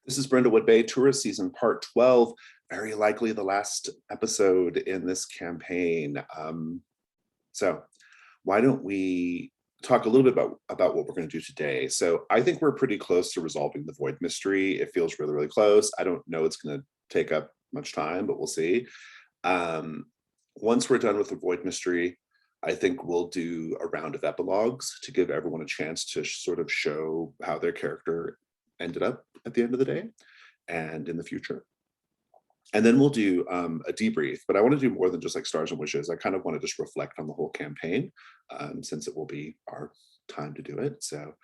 This is Brindlewood Bay Tourist Season Part 12, very likely the last episode in this campaign. So why don't we talk a little bit about what we're going to do today. So I think we're pretty close to resolving the Void mystery. It feels really, really close. I don't know it's going to take up much time, but we'll see. Once we're done with the Void mystery, I think we'll do a round of epilogues to give everyone a chance to sort of show how their character ended up at the end of the day and in the future. And then we'll do a debrief, but I want to do more than just like stars and wishes. I kind of want to just reflect on the whole campaign since it will be our time to do it. So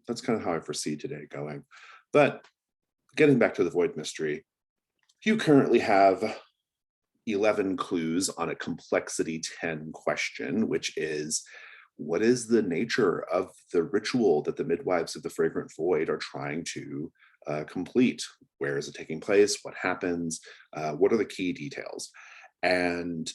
that's kind of how I foresee today going. But getting back to the Void mystery, you currently have 11 clues on a complexity 10 question, which is, what is the nature of the ritual that the Midwives of the Fragrant Void are trying to complete? Where is it taking place? What happens? What are the key details? And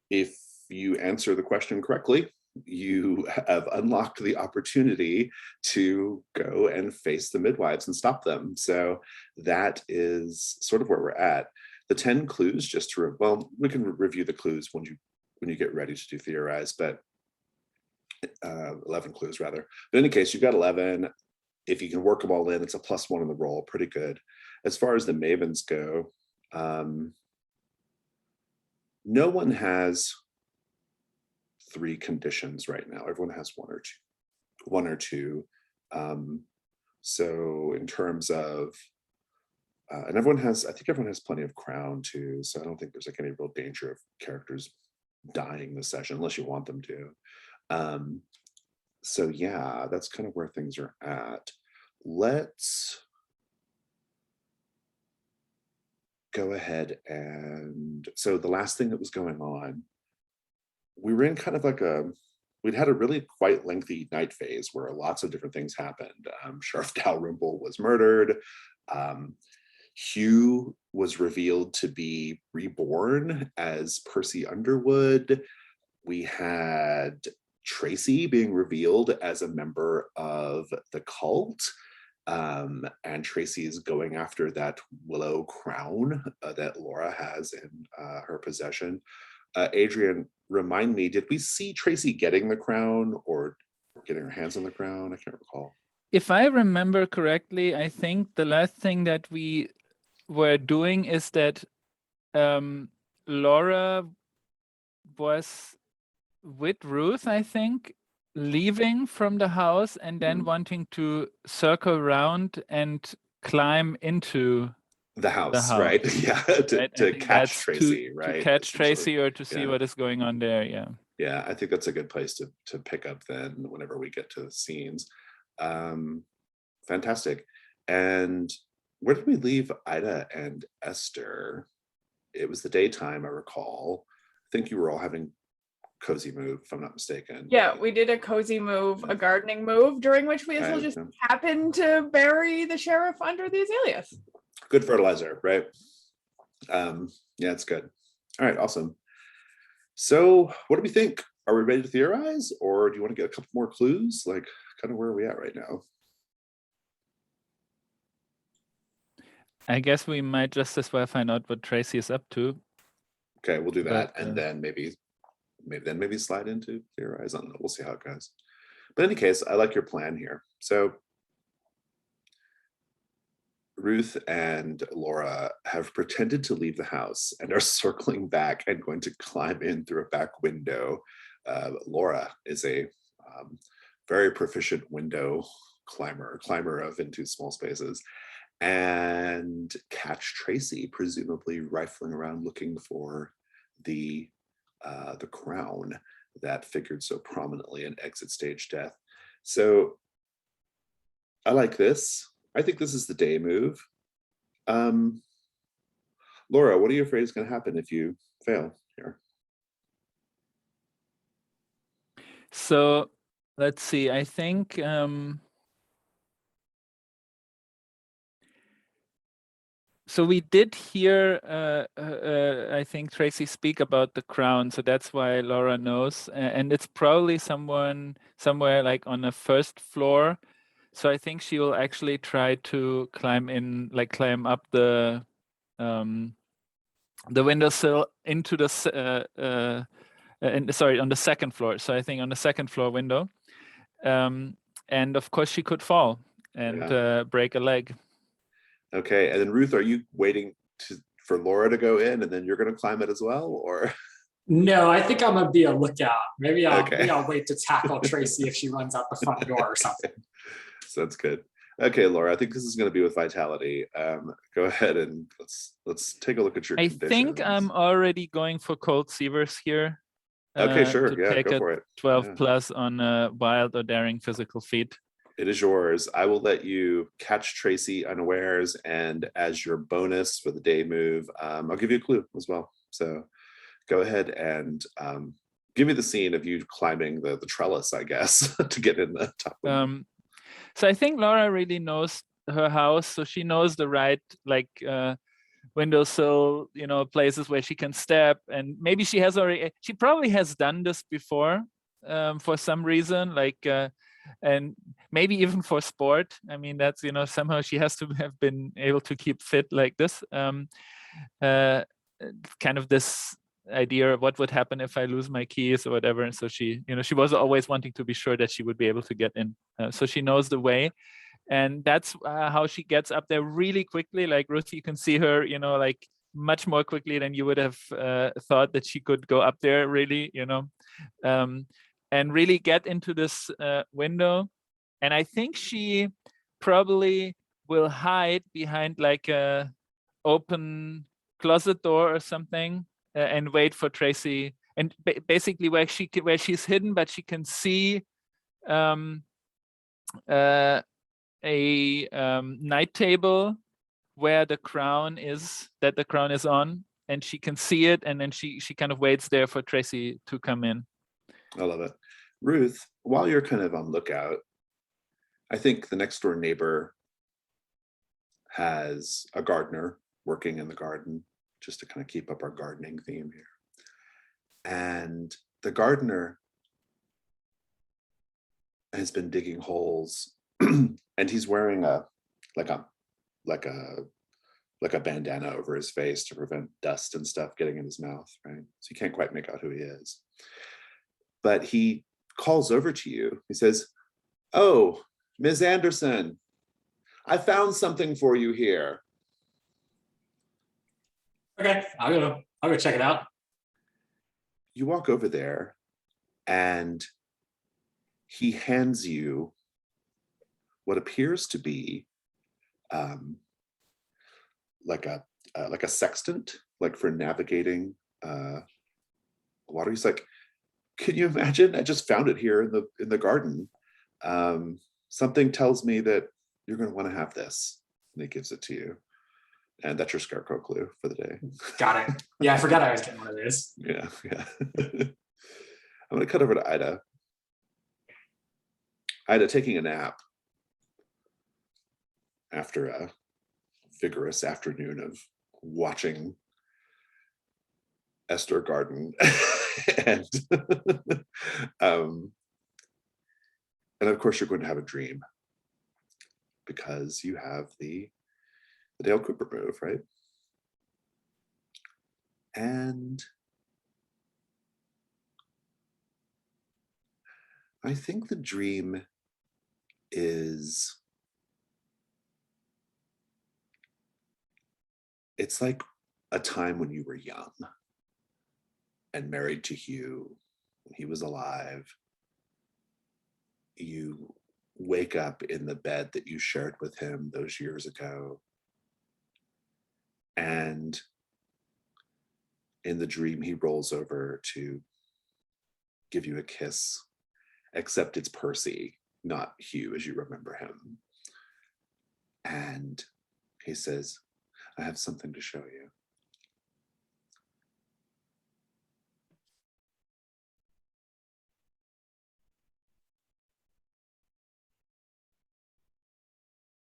if you answer the question correctly, you have unlocked the opportunity to go and face the Midwives and stop them. So that is sort of where we're at. The 10 clues, just to, well, we can review the clues when you get ready to do theorize, but 11 clues rather. But in any case, you've got 11. If you can work them all in, it's a +1 on the roll, pretty good. As far as the Mavens go, no one has 3 conditions right now. Everyone has one or two. So in terms of, and I think everyone has plenty of crown too. So I don't think there's like any real danger of characters dying this session unless you want them to. So yeah, that's kind of where things are at. Let's go ahead and, so the last thing that was going on, we were in kind of like we'd had a really quite lengthy night phase where lots of different things happened. Sheriff Dalrymple was murdered. Hugh was revealed to be reborn as Percy Underwood. We had Tracy being revealed as a member of the cult. And Tracy is going after that willow crown that Laura has in her possession. Adrian, remind me, did we see Tracy getting the crown or getting her hands on the crown? I can't recall. If I remember correctly, I think the last thing that we were doing is that Laura was with Ruth, I think, leaving from the house and then wanting to circle around and climb into the house. Right? Yeah, to catch Tracy, right? To catch Tracy or to see what is going on there. Yeah, I think that's a good place to pick up then whenever we get to the scenes. Fantastic. And where did we leave Ida and Esther? It was the daytime, I recall. I think you were all having cozy move, if I'm not mistaken. Yeah, we did a cozy move, a gardening move, during which we as well just happened to bury the sheriff under the azaleas. Good fertilizer, right? Yeah, it's good. All right, awesome. So what do we think? Are we ready to theorize, or do you want to get a couple more clues? Like, kind of where are we at right now? I guess we might just as well find out what Tracy is up to. Okay, we'll do that, and then maybe slide into theorize. I don't know. We'll see how it goes. But in any case, I like your plan here. So Ruth and Laura have pretended to leave the house and are circling back and going to climb in through a back window. Laura is a very proficient window climber of into small spaces, and catch Tracy, presumably rifling around looking for the crown that figured so prominently in Exit Stage Death. So I like this. I think this is the day move. Laura, what are you afraid is going to happen if you fail here? So let's see. I think so we did hear, I think, Tracy speak about the crown, so that's why Laura knows. And it's probably somewhere like on the first floor So I think she will actually try to climb up the windowsill into the on the second floor. So I think on the second floor window, and of course she could fall and break a leg. Okay, and then Ruth, are you waiting for Laura to go in, and then you're going to climb it as well, or? No, I think I'm gonna be a lookout. Maybe Okay. I'll wait to tackle Tracy if she runs out the front door or something. Sounds good. Okay, Laura, I think this is going to be with vitality. Go ahead and let's take a look at your conditions. I think I'm already going for cold Seavers here. Okay, sure. To Yeah, take go a for it. 12 plus on a wild or daring physical feat. It is yours. I will let you catch Tracy unawares, and as your bonus for the day move, I'll give you a clue as well. So go ahead and give me the scene of you climbing the trellis, I guess, to get in the top one. So I think Laura really knows her house, so she knows the right windowsill, places where she can step, and maybe she probably has done this before for some reason, and maybe even for sport. I mean, that's somehow she has to have been able to keep fit like this. Kind of this idea of what would happen if I lose my keys or whatever. And so she was always wanting to be sure that she would be able to get in. So she knows the way. And that's how she gets up there really quickly. Like Ruth, you can see her, much more quickly than you would have thought that she could go up there really, and really get into this window. And I think she probably will hide behind like a open closet door or something and wait for Tracy. And basically where she's hidden, but she can see a night table where the crown is on, and she can see it, and then she kind of waits there for Tracy to come in. I love it. Ruth, while you're kind of on lookout, I think the next door neighbor has a gardener working in the garden, just to kind of keep up our gardening theme here. And the gardener has been digging holes and he's wearing a bandana over his face to prevent dust and stuff getting in his mouth, right? So you can't quite make out who he is. But he calls over to you. He says, "Oh, Ms. Anderson, I found something for you here." Okay, I'll go check it out. You walk over there and he hands you what appears to be like a sextant, like for navigating water. He's like, "Can you imagine? I just found it here in the garden. Something tells me that you're going to want to have this." And he gives it to you. And that's your scarecrow clue for the day. Got it. Yeah, I forgot I was getting one of these. Yeah. I'm going to cut over to Ida. Ida taking a nap after a vigorous afternoon of watching Esther garden. and of course you're going to have a dream because you have the Dale Cooper move, right? And I think the dream is, it's like a time when you were young and married to Hugh when he was alive. You wake up in the bed that you shared with him those years ago. And in the dream, he rolls over to give you a kiss, except it's Percy, not Hugh as you remember him. And he says, "I have something to show you."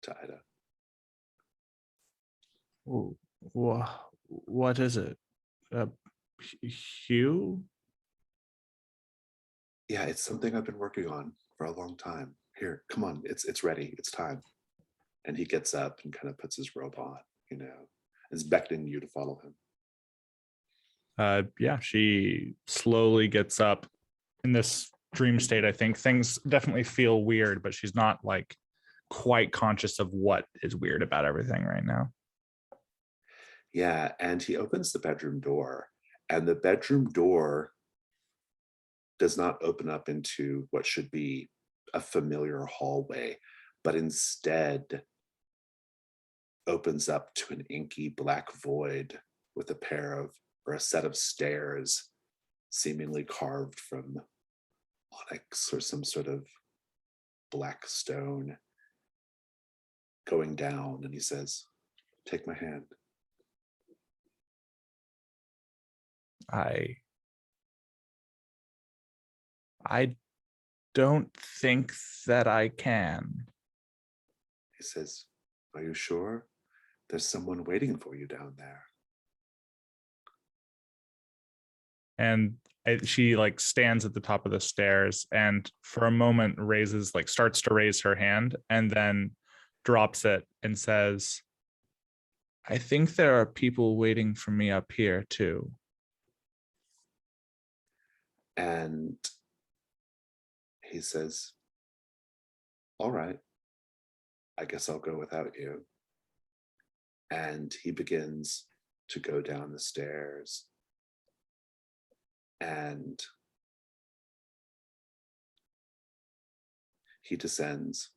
To Ida. Ooh, what is it? Hugh? Yeah, it's something I've been working on for a long time. Here, come on, it's ready, it's time. And he gets up and kind of puts his robe on, is beckoning you to follow him. Yeah, she slowly gets up in this dream state. I think things definitely feel weird, but she's not like quite conscious of what is weird about everything right now. Yeah, and he opens the bedroom door, and the bedroom door does not open up into what should be a familiar hallway, but instead opens up to an inky black void with a set of stairs seemingly carved from onyx or some sort of black stone going down. And he says, "Take my hand." I don't think that I can. He says, "Are you sure? There's someone waiting for you down there." And she like stands at the top of the stairs and for a moment starts to raise her hand and then drops it and says, "I think there are people waiting for me up here too." And he says, "All right, I guess I'll go without you." And he begins to go down the stairs. And he descends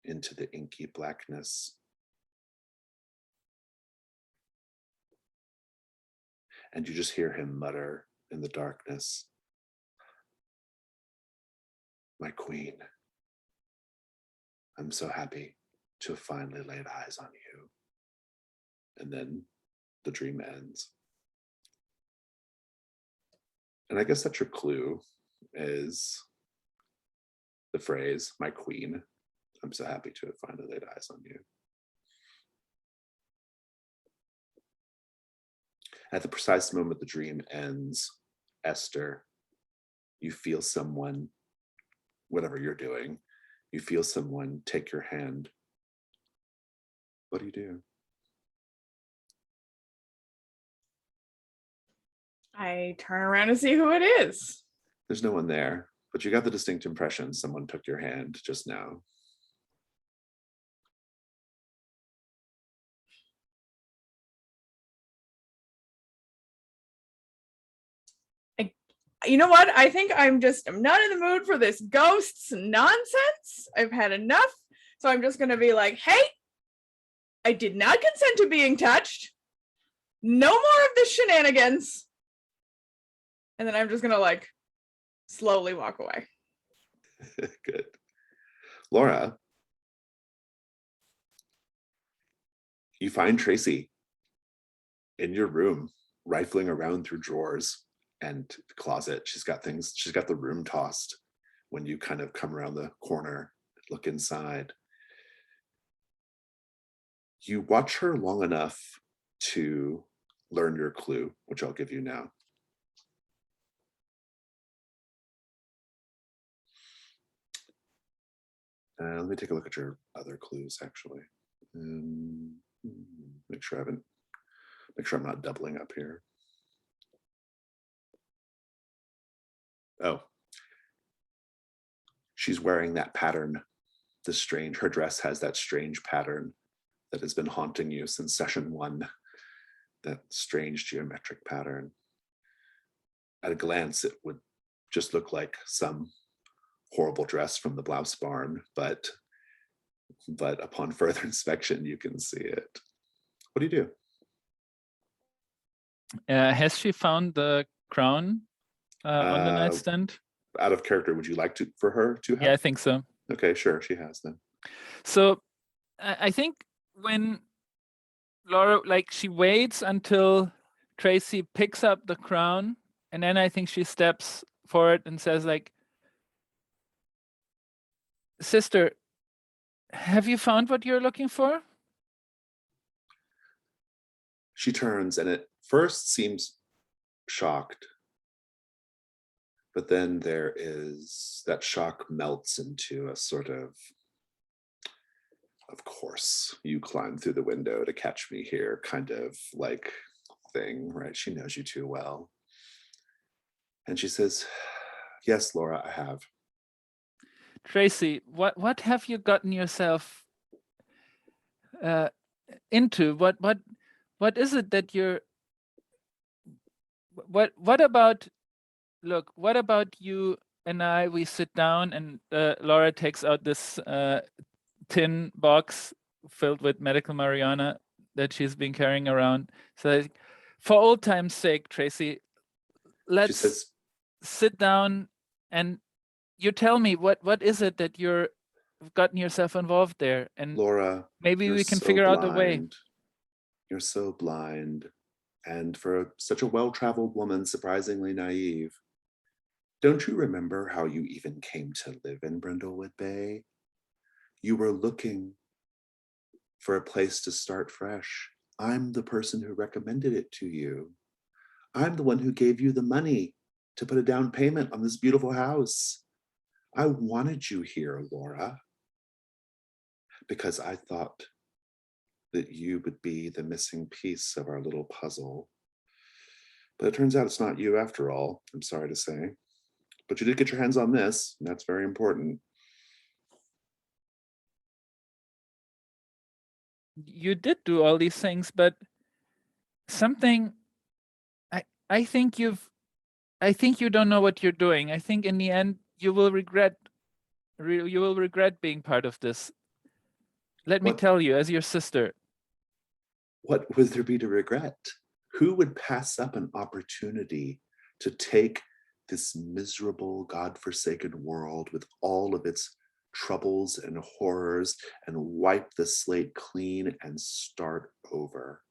into the inky blackness. And you just hear him mutter in the darkness, "My queen, I'm so happy to have finally laid eyes on you." And then the dream ends. And I guess that's your clue, is the phrase, "My queen, I'm so happy to have finally laid eyes on you." At the precise moment the dream ends, Esther, you feel someone, whatever you're doing, you feel someone take your hand. What do? I turn around to see who it is. There's no one there, but you got the distinct impression someone took your hand just now. You know what? I think I'm not in the mood for this ghosts nonsense. I've had enough. So I'm just going to be like, "Hey, I did not consent to being touched. No more of this shenanigans." And then I'm just going to like slowly walk away. Good. Laura, you find Tracy in your room, rifling around through drawers and the closet. She's got the room tossed when you kind of come around the corner, look inside. You watch her long enough to learn your clue, which I'll give you now. Let me take a look at your other clues, actually. Make sure I'm not doubling up here. Oh, she's wearing that pattern. Her dress has that strange pattern that has been haunting you since session 1. That strange geometric pattern. At a glance, it would just look like some horrible dress from the blouse barn, but upon further inspection, you can see it. What do you do? Has she found the crown on the nightstand? Out of character, would you like for her to have? Yeah, I think so. Okay, sure, she has then. So I think when Laura, she waits until Tracy picks up the crown, and then I think she steps forward and says, like, "Sister, have you found what you're looking for?" She turns and at first seems shocked, But then there is that shock melts into a sort of course, you climbed through the window to catch me here kind of like thing, right? She knows you too well. And she says, yes, Laura, I have. Tracy, what have you gotten yourself into? What is it that you're? What about? Look, what about you and I? We sit down, and Laura takes out this tin box filled with medical marijuana that she's been carrying around. So, for old time's sake, Tracy, let's sit down and you tell me what is it that you've gotten yourself involved there, and Laura, maybe we can so figure out a way. You're so blind, and for such a well-traveled woman, surprisingly naive. Don't you remember how you even came to live in Brindlewood Bay? You were looking for a place to start fresh. I'm the person who recommended it to you. I'm the one who gave you the money to put a down payment on this beautiful house. I wanted you here, Laura, because I thought that you would be the missing piece of our little puzzle. But it turns out it's not you after all, I'm sorry to say. But you did get your hands on this, and that's very important. You did do all these things, but something I think you don't know what you're doing. I think in the end you will regret being part of this. Let me tell you, as your sister. What would there be to regret? Who would pass up an opportunity to take this miserable, godforsaken world with all of its troubles and horrors and wipe the slate clean and start over?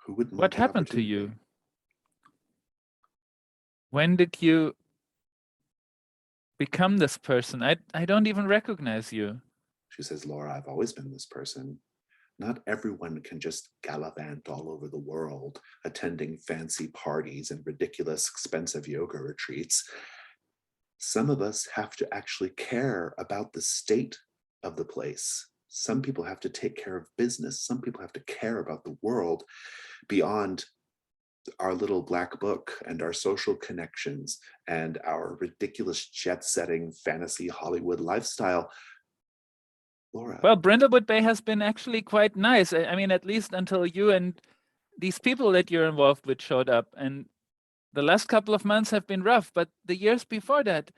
Who wouldn't want What that happened to opportunity? you? When did you become this person? I don't even recognize you. She says, Laura, I've always been this person. Not everyone can just gallivant all over the world, attending fancy parties and ridiculous, expensive yoga retreats. Some of us have to actually care about the state of the place. Some people have to take care of business. Some people have to care about the world beyond our little black book and our social connections and our ridiculous jet-setting fantasy Hollywood lifestyle. Laura. Well, Brindlewood Bay has been actually quite nice. I mean, at least until you and these people that you're involved with showed up. And the last couple of months have been rough, but the years before that,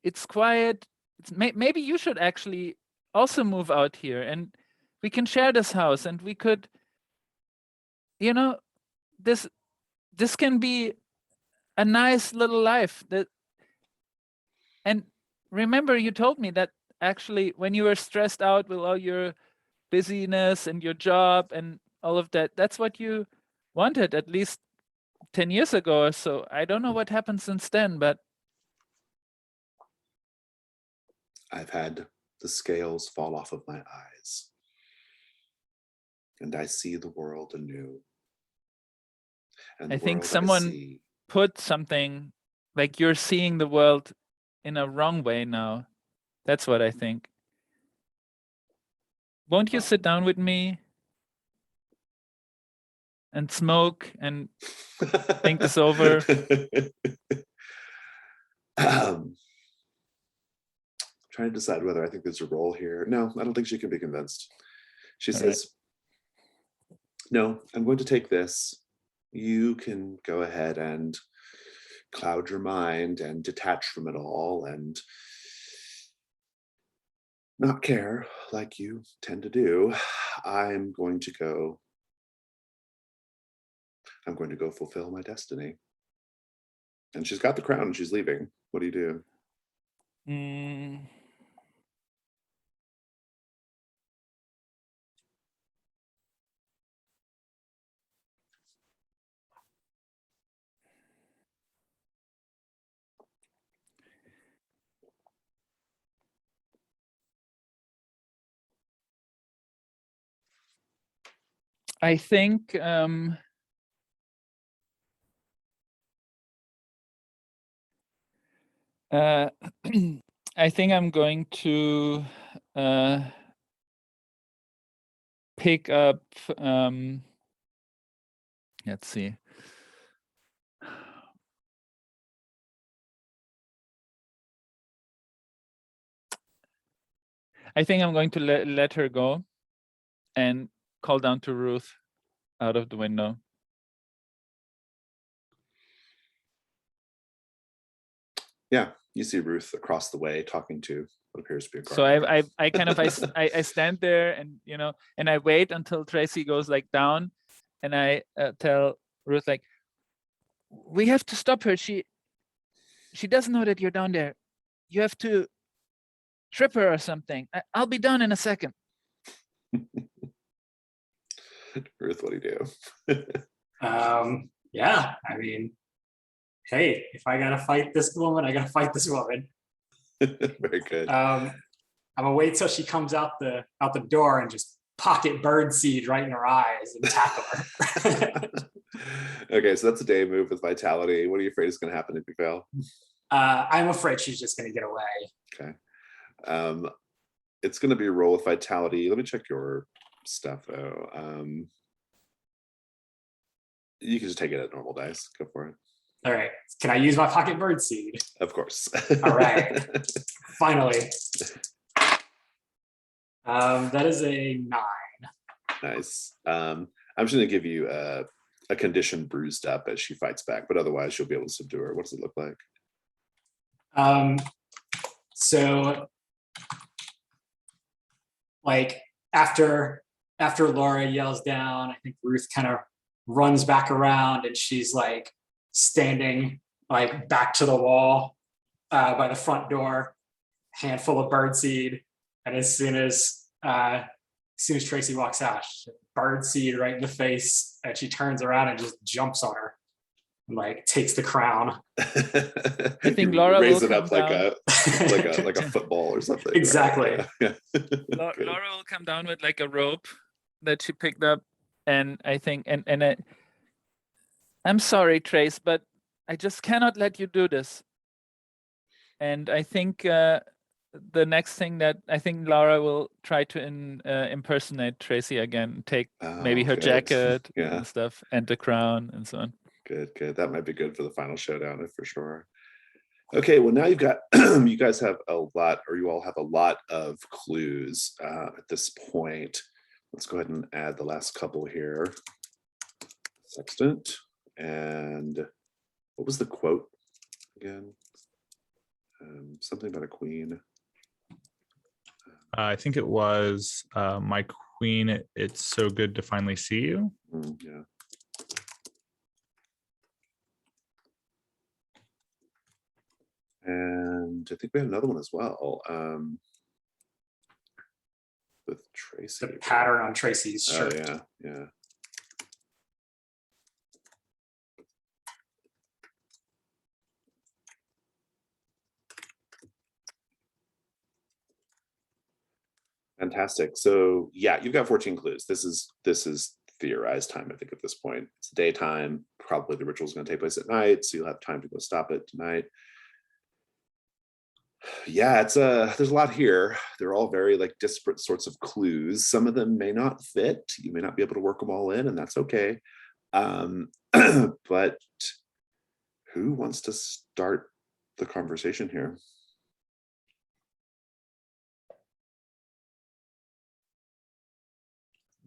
it's quiet. Maybe you should actually also move out here, and we can share this house, and we could, you know, this can be a nice little life. And remember, you told me that actually when you were stressed out with all your busyness and your job and all of that, that's what you wanted at least 10 years ago or so. I don't know what happened since then, but I've had the scales fall off of my eyes, and I see the world anew. And I think someone put something like you're seeing the world in a wrong way now. That's what I think. Won't you sit down with me and smoke and think this over? Trying to decide whether I think there's a role here. No, I don't think she can be convinced. She says, no, I'm going to take this. You can go ahead and cloud your mind and detach from it all and not care like you tend to do. I'm going to go fulfill my destiny. And she's got the crown and she's leaving. What do you do? I think I think I'm going to pick up. Let's see. I think I'm going to let her go and call down to Ruth out of the window. Yeah, you see Ruth across the way talking to what appears to be a guard. So I kind of I stand there and and I wait until Tracy goes like down, and I tell Ruth like, we have to stop her. She doesn't know that you're down there. You have to trip her or something. I'll be down in a second. Ruth, what do you do? Yeah, I mean, hey, if I gotta fight this woman, I gotta fight this woman. Very good. I'm gonna wait till she comes out the door and just pocket birdseed right in her eyes and tackle her. Okay, so that's a day move with vitality. What are you afraid is going to happen if you fail? I'm afraid she's just gonna get away. Okay. It's going to be a roll with vitality. Let me check your stuff though. You can just take it at normal dice. Go for it. All right, can I use my pocket birdseed? Of course. All right, finally. That is a 9. Nice. I'm just going to give you a condition bruised up as she fights back, but otherwise you'll be able to subdue her. What does it look like? So like after Laura yells down, I think Ruth kind of runs back around and she's like standing like back to the wall by the front door, handful of birdseed. And as soon as Tracy walks out, birdseed right in the face, and she turns around and just jumps on her, and, like takes the crown. I think Laura raise will it up come like down. like a football or something. right? Exactly. Yeah. Laura will come down with like a rope that she picked up, and I think I'm sorry, Trace, but I just cannot let you do this. And I think the next thing that I think Laura will try to impersonate Tracy again, take maybe her good. jacket Yeah. and stuff, and the crown and so on. Good. That might be good for the final showdown, for sure. Okay, well now you've got you guys have a lot, or you all have a lot of clues at this point. Let's go ahead and add the last couple here. Sextant. And what was the quote again? Something about a queen. I think it was my queen, it's so good to finally see you. Yeah. And I think we had another one as well. With Tracy. The pattern on Tracy's shirt. Oh, yeah. Fantastic. So yeah, you've got 14 clues. This is theorized time, I think, at this point. It's daytime. Probably the ritual is going to take place at night, so you'll have time to go stop it tonight. Yeah, there's a lot here. They're all very like disparate sorts of clues. Some of them may not fit. You may not be able to work them all in, and that's okay. But who wants to start the conversation here?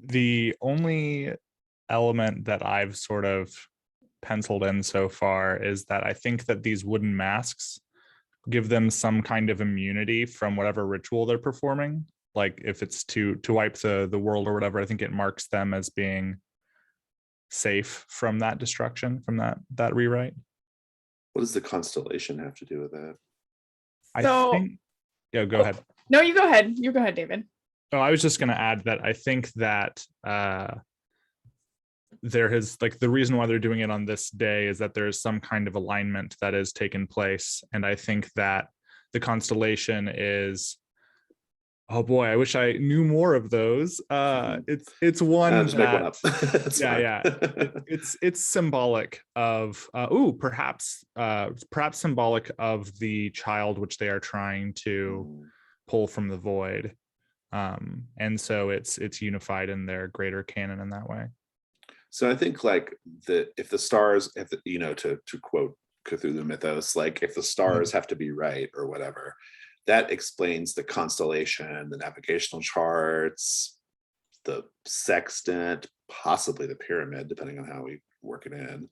The only element that I've sort of penciled in so far is that I think that these wooden masks give them some kind of immunity from whatever ritual they're performing. Like if it's to wipe the world or whatever, I think it marks them as being safe from that destruction, from that rewrite. What does the constellation have to do with that? So- I think, yeah, go ahead. No, you go ahead. You go ahead, David. Oh, I was just going to add that I think that there has, like, the reason why they're doing it on this day is that there is some kind of alignment that has taken place. And I think that the constellation is Oh boy, I wish I knew more of those. It's one Just make one up. That's yeah, fine. it's symbolic of perhaps symbolic of the child which they are trying to pull from the void. And so it's unified in their greater canon in that way. So I think like if the stars, to quote Cthulhu mythos, like if the stars have to be right or whatever, that explains the constellation, the navigational charts, the sextant, possibly the pyramid, depending on how we work it in.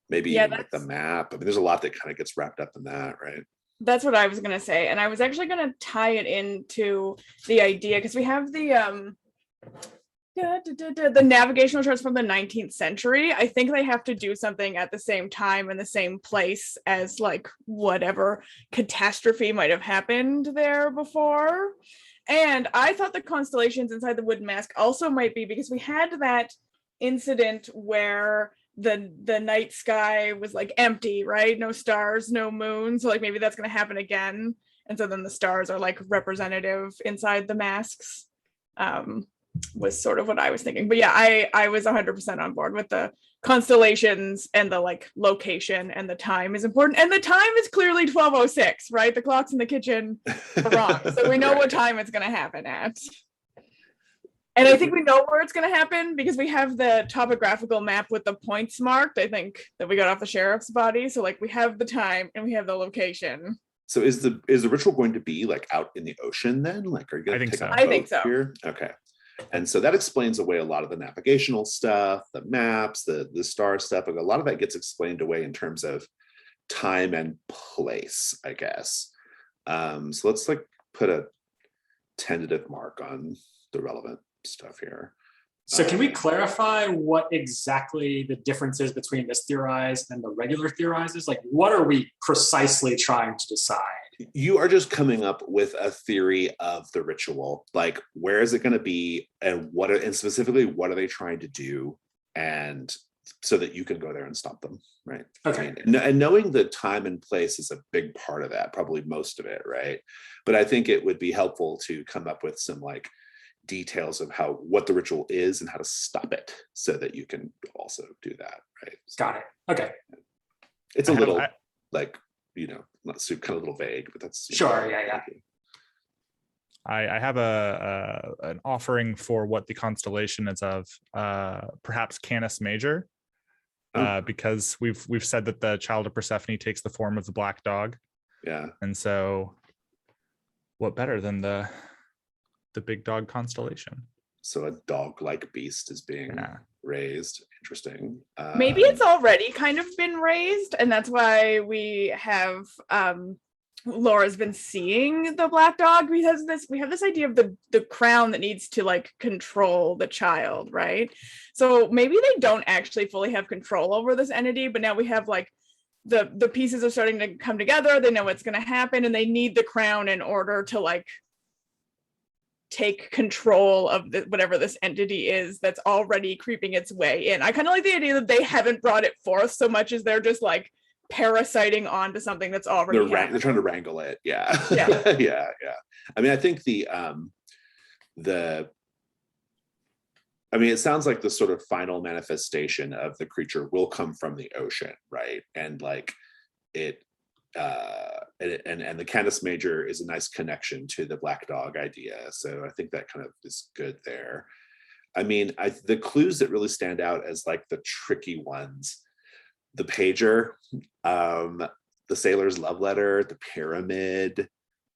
Maybe Yeah, even like the map. I mean, there's a lot that kind of gets wrapped up in that, right? That's what I was gonna say, and I was actually gonna tie it into the idea because we have the navigational charts from the 19th century. I think they have to do something at the same time in the same place as like whatever catastrophe might have happened there before. And I thought the constellations inside the wooden mask also might be because we had that incident where the night sky was like empty, right? No stars, no moon. So like maybe that's going to happen again. And so then the stars are like representative inside the masks. Was sort of what I was thinking. But yeah, I was 100% on board with the constellations, and the like location and the time is important. And the time is clearly 12:06, right? The clocks in the kitchen are wrong. So we know Right. what time it's going to happen at. And I think we know where it's going to happen because we have the topographical map with the points marked, I think, that we got off the sheriff's body. So like we have the time and we have the location. So is the ritual going to be like out in the ocean then? Like, are you going to I think take so. a I think boat so. here? Okay. And so that explains away a lot of the navigational stuff, the maps, the star stuff. Like a lot of that gets explained away in terms of time and place, I guess. So let's like put a tentative mark on the relevant stuff here. So can we clarify what exactly the difference is between this theorized and the regular theorizes? Like, what are we precisely trying to decide? You are just coming up with a theory of the ritual, like where is it going to be, and and specifically what are they trying to do, and so that you can go there and stop them, right? Okay. And knowing the time and place is a big part of that, probably most of it, right? But I think it would be helpful to come up with some like details of what the ritual is and how to stop it, so that you can also do that, right? Got it. Okay. It's a little like, not so kind of a little vague, but that's Sure. Yeah. I have an offering for what the constellation is of, perhaps Canis Major, because we've said that the child of Persephone takes the form of the black dog. Yeah. And so what better than the big dog constellation? So a dog-like beast is being raised. Interesting. Maybe it's already kind of been raised, and that's why we have Laura's been seeing the black dog, because we have this idea of the crown that needs to like control the child, right? So maybe they don't actually fully have control over this entity, but now we have like the pieces are starting to come together. They know what's going to happen, and they need the crown in order to like take control of whatever this entity is that's already creeping its way in. I kind of like the idea that they haven't brought it forth so much as they're just like parasiting onto something that's already they're trying to wrangle it. Yeah. Yeah. yeah. I mean, I think it sounds like the sort of final manifestation of the creature will come from the ocean, right? And like it and the Canis Major is a nice connection to the black dog idea. So I think that kind of is good there. I mean, the clues that really stand out as like the tricky ones, the pager, the sailor's love letter, the pyramid,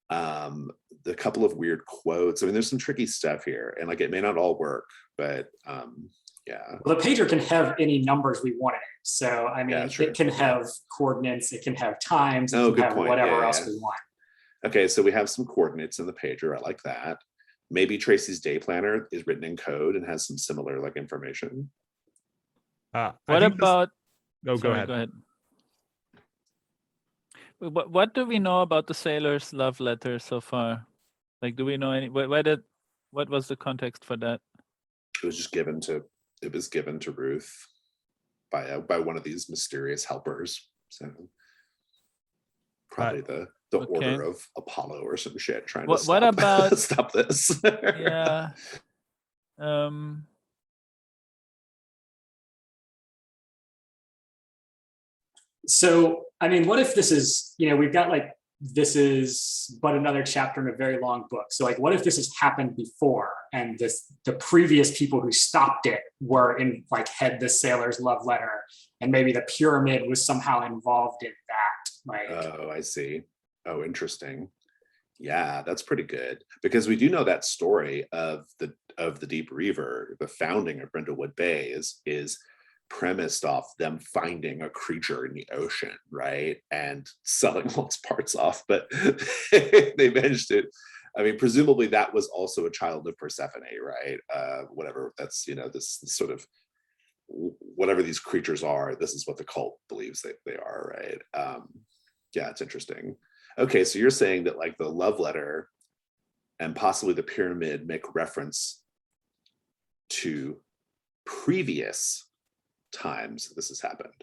the couple of weird quotes. I mean, there's some tricky stuff here, and like it may not all work, but yeah. Well, the pager can have any numbers we want it. So I mean, Yeah, it can have coordinates, it can have times, it Oh, can good have point. whatever Yeah, else yeah. we want. Okay, so we have some coordinates in the pager. I like that. Maybe Tracy's day planner is written in code and has some similar like information. What about? Go Sorry, ahead. Go ahead. What do we know about the sailor's love letter so far? Like, do we know any? What was the context for that? It was given to Ruth by one of these mysterious helpers. So probably the the Okay. Order of Apollo or some shit trying to What stop, about- stop this. Yeah. So, I mean, what if this is, we've got like, this is but another chapter in a very long book. So like, what if this has happened before and the previous people who stopped it were in like had the sailor's love letter and maybe the pyramid was somehow involved in that? Like, Oh, I see. Oh, interesting. Yeah, that's pretty good because we do know that story of the Deep Reaver, the founding of Brindlewood Bay is premised off them finding a creature in the ocean, right? And selling all its parts off, but they managed it. I mean, presumably that was also a child of Persephone, right? Whatever that's, this sort of, whatever these creatures are, this is what the cult believes they are, right? Yeah, it's interesting. Okay, so you're saying that like the love letter and possibly the pyramid make reference to previous times this has happened.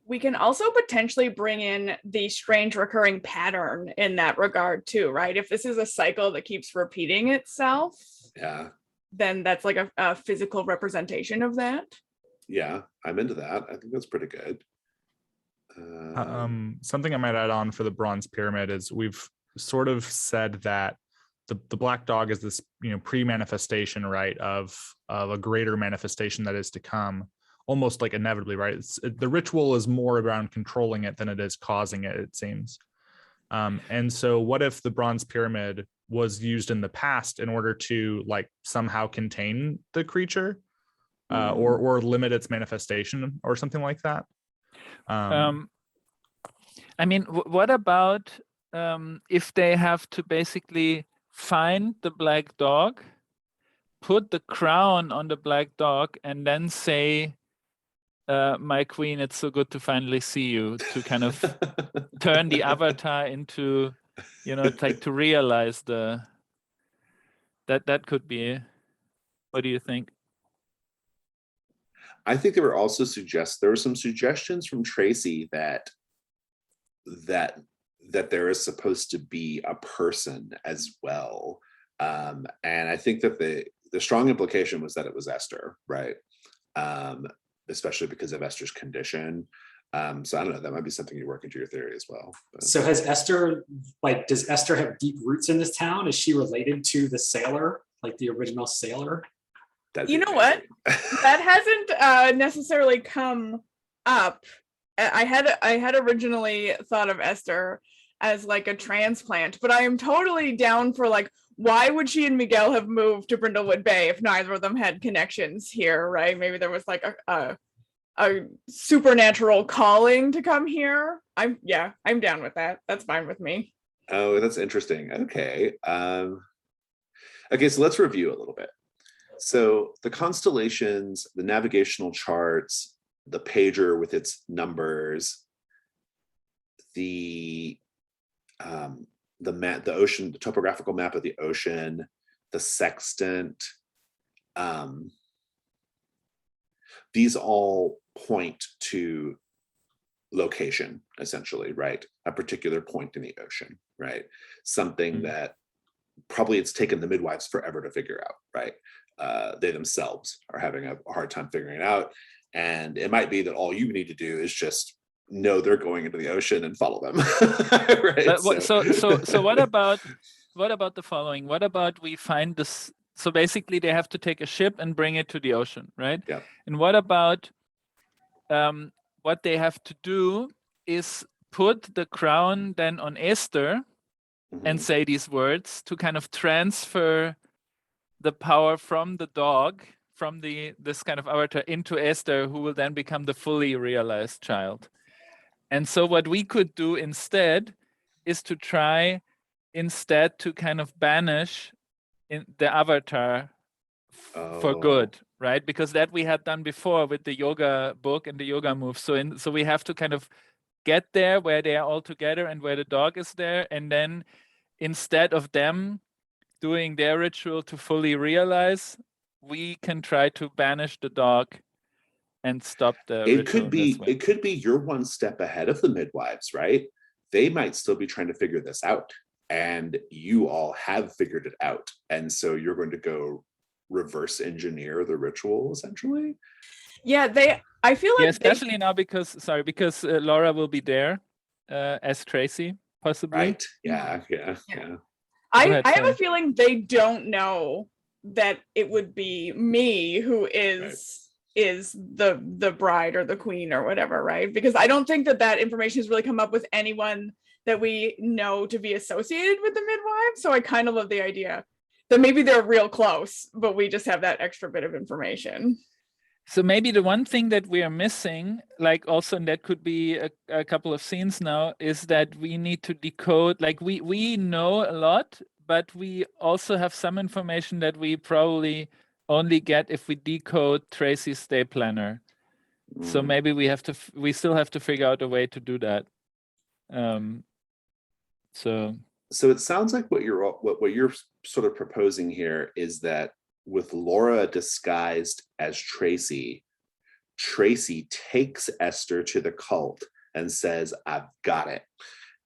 We can also potentially bring in the strange recurring pattern in that regard too, right? If this is a cycle that keeps repeating itself, Yeah, then that's like a physical representation of that. yeah, I'm into that. I think that's pretty good. Something I might add on for the bronze pyramid is we've sort of said that the black dog is this pre-manifestation, right, of a greater manifestation that is to come, almost like inevitably, right? The ritual is more around controlling it than it is causing it, it seems. And so what if the bronze pyramid was used in the past in order to like somehow contain the creature or limit its manifestation or something like that? I mean, what about if they have to basically find the black dog, put the crown on the black dog, and then say, my queen, it's so good to finally see you, to kind of turn the avatar into, it's like to realize that could be. What do you think? I think there were some suggestions from Tracy that there is supposed to be a person as well. And I think that the strong implication was that it was Esther, right? Especially because of Esther's condition. So I don't know, that might be something you work into your theory as well. But. So does Esther have deep roots in this town? Is she related to the sailor, like the original sailor? You know what? That hasn't necessarily come up. I had originally thought of Esther as like a transplant, but I am totally down for like, why would she and Miguel have moved to Brindlewood Bay if neither of them had connections here, right? Maybe there was like a supernatural calling to come here. I'm down with that. That's fine with me. Oh, that's interesting. Okay. Okay, so let's review a little bit. So the constellations, the navigational charts, the pager with its numbers, the map, the ocean, the topographical map of the ocean, the sextant, these all point to location, essentially, right? A particular point in the ocean, right? Something that probably it's taken the midwives forever to figure out, right? They themselves are having a hard time figuring it out. And it might be that all you need to do is just know they're going into the ocean and follow them. Right? So what about the following? What about we find this? So basically they have to take a ship and bring it to the ocean, right? Yeah. And what about what they have to do is put the crown then on Esther and say these words to kind of transfer the power from the dog, from this kind of avatar into Esther, who will then become the fully realized child. And so what we could do instead is to try instead to kind of banish in the avatar for good, right? Because that we had done before with the yoga book and the yoga moves. So we have to kind of get there where they are all together and where the dog is there. And then instead of them doing their ritual to fully realize, we can try to banish the dog and stop the it could be you're one step ahead of the midwives, right? they might still be trying to figure this out, and you all have figured it out, and so you're going to go reverse engineer the ritual essentially. Yeah, I feel Yeah, like especially now because Laura will be there as Tracy, possibly. Right. Yeah. Yeah. Go ahead, I have a sorry. feeling they don't know that it would be me who is the bride or the queen or whatever, right? Because I don't think that information has really come up with anyone that we know to be associated with the midwives. So I kind of love the idea that maybe they're real close, but we just have that extra bit of information. So maybe the one thing that we are missing, like also, and that could be a couple of scenes now, is that we need to decode, like we know a lot, but we also have some information that we probably only get if we decode Tracy's day planner. So maybe we still have to figure out a way to do that. So it sounds like what you're sort of proposing here is that with Laura disguised as Tracy takes Esther to the cult and says, I've got it.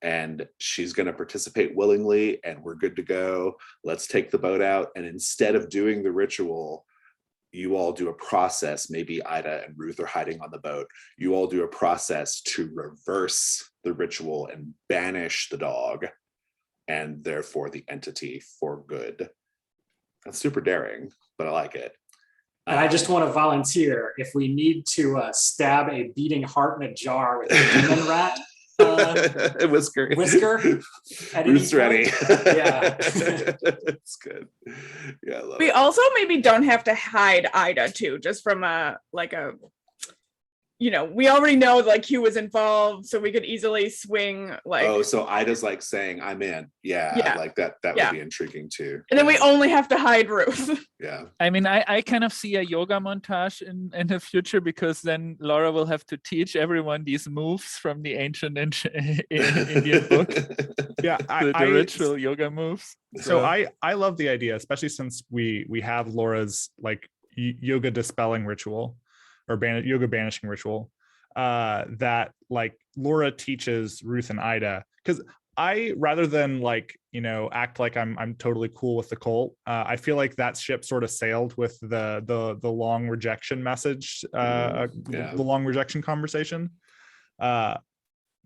And she's going to participate willingly, and we're good to go. Let's take the boat out. And instead of doing the ritual, you all do a process. Maybe Ida and Ruth are hiding on the boat. You all do a process to reverse the ritual and banish the dog, and therefore the entity for good. That's super daring, but I like it. And I just want to volunteer if we need to stab a beating heart in a jar with a demon rat whisker at Ruth's ready. Yeah. It's good. Yeah, I love We it. also maybe don't have to hide Ida too, just from we already know like Hugh was involved, so we could easily swing like. Oh, so Ida's like saying, I'm in. Yeah. Like that would be intriguing too. And then we only have to hide Ruth. Yeah. I mean, I kind of see a yoga montage in the future, because then Laura will have to teach everyone these moves from the ancient Indian book. Yeah, the ritual yoga moves. So I love the idea, especially since we have Laura's like yoga dispelling ritual or yoga banishing ritual, that like Laura teaches Ruth and Ida, because I, rather than like, act like I'm totally cool with the cult, I feel like that ship sort of sailed with the long rejection message, the long rejection conversation.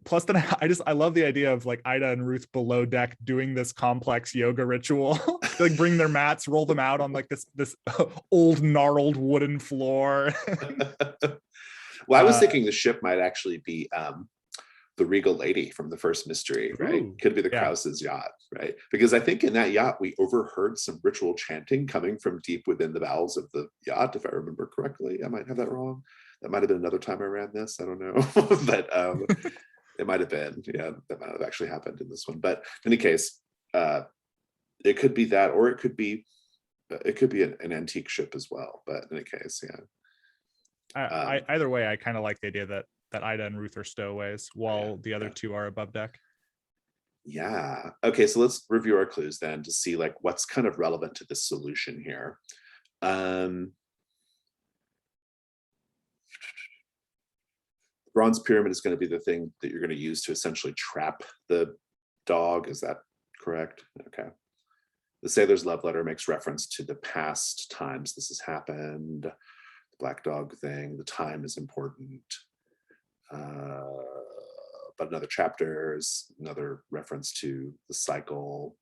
Plus, then I love the idea of like Ida and Ruth below deck doing this complex yoga ritual, like bring their mats, roll them out on like this old gnarled wooden floor. Well, I was thinking the ship might actually be the Regal Lady from the first mystery, right? Could be the Krause's yacht, right? Because I think in that yacht we overheard some ritual chanting coming from deep within the bowels of the yacht, if I remember correctly. I might have that wrong. That might have been another time I ran this. I don't know, but it might have been. Yeah, that might have actually happened in this one. But in any case, it could be that, or it could be an antique ship as well. But in any case, yeah. Either way, I kind of like the idea that Ida and Ruth are stowaways while the other two are above deck. Yeah. Okay, so let's review our clues then to see like what's kind of relevant to this solution here. Bronze pyramid is going to be the thing that you're going to use to essentially trap the dog. Is that correct? Okay. The sailor's love letter makes reference to the past times this has happened. The black dog thing, the time is important. But another chapter is another reference to the cycle,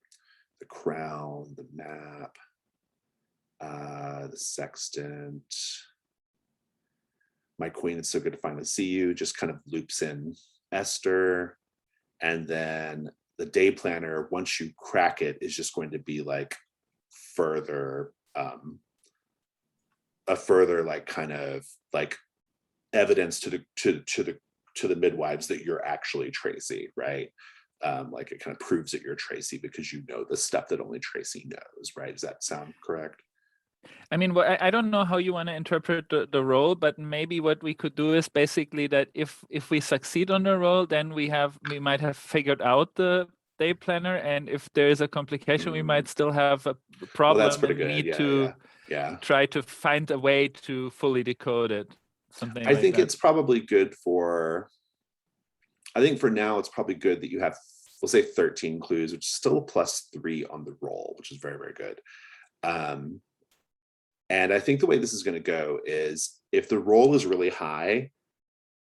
the crown, the map, the sextant. My queen, it's so good to finally see you, just kind of loops in Esther. And then the day planner, once you crack it, is just going to be like further, a further like kind of like evidence to the midwives that you're actually Tracy, right? Like it kind of proves that you're Tracy because you know the stuff that only Tracy knows, right? Does that sound correct? I mean, I don't know how you want to interpret the role, but maybe what we could do is basically that if we succeed on the role, then we might have figured out the day planner, and if there is a complication, we might still have a problem. Well, that's pretty good. Need to try to find a way to fully decode it. Something. I think it's probably good for I think for now, it's probably good that you have, we'll say 13 clues, which is still a +3 on the roll, which is very, very good. And I think the way this is going to go is if the roll is really high,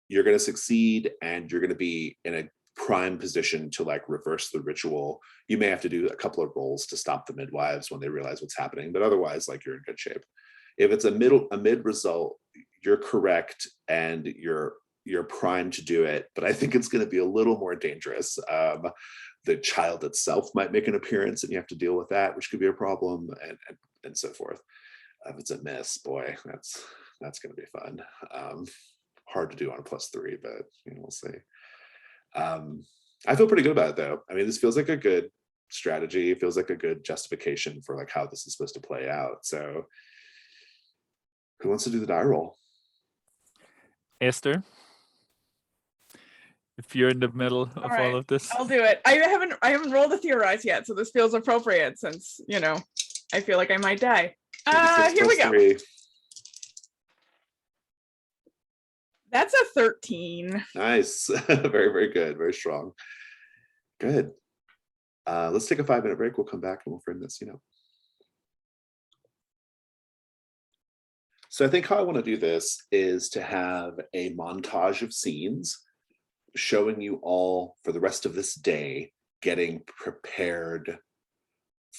you're going to succeed and you're going to be in a prime position to like reverse the ritual. You may have to do a couple of rolls to stop the midwives when they realize what's happening, but otherwise, like, you're in good shape. If it's a mid result, you're correct and you're primed to do it, but I think it's going to be a little more dangerous. The child itself might make an appearance and you have to deal with that, which could be a problem, and so forth. If it's a miss, boy, that's going to be fun. Hard to do on a +3, but we'll see. I feel pretty good about it, though. I mean, this feels like a good strategy. It feels like a good justification for like how this is supposed to play out. So, who wants to do the die roll? Esther, if you're in the middle of All right, all of this. I'll do it. I haven't rolled a theorize yet, so this feels appropriate since I feel like I might die. Here we go. 3. That's a 13. Nice. Very, very good. Very strong. Good. Let's take a 5-minute break. We'll come back and we'll frame this, So I think how I want to do this is to have a montage of scenes showing you all for the rest of this day getting prepared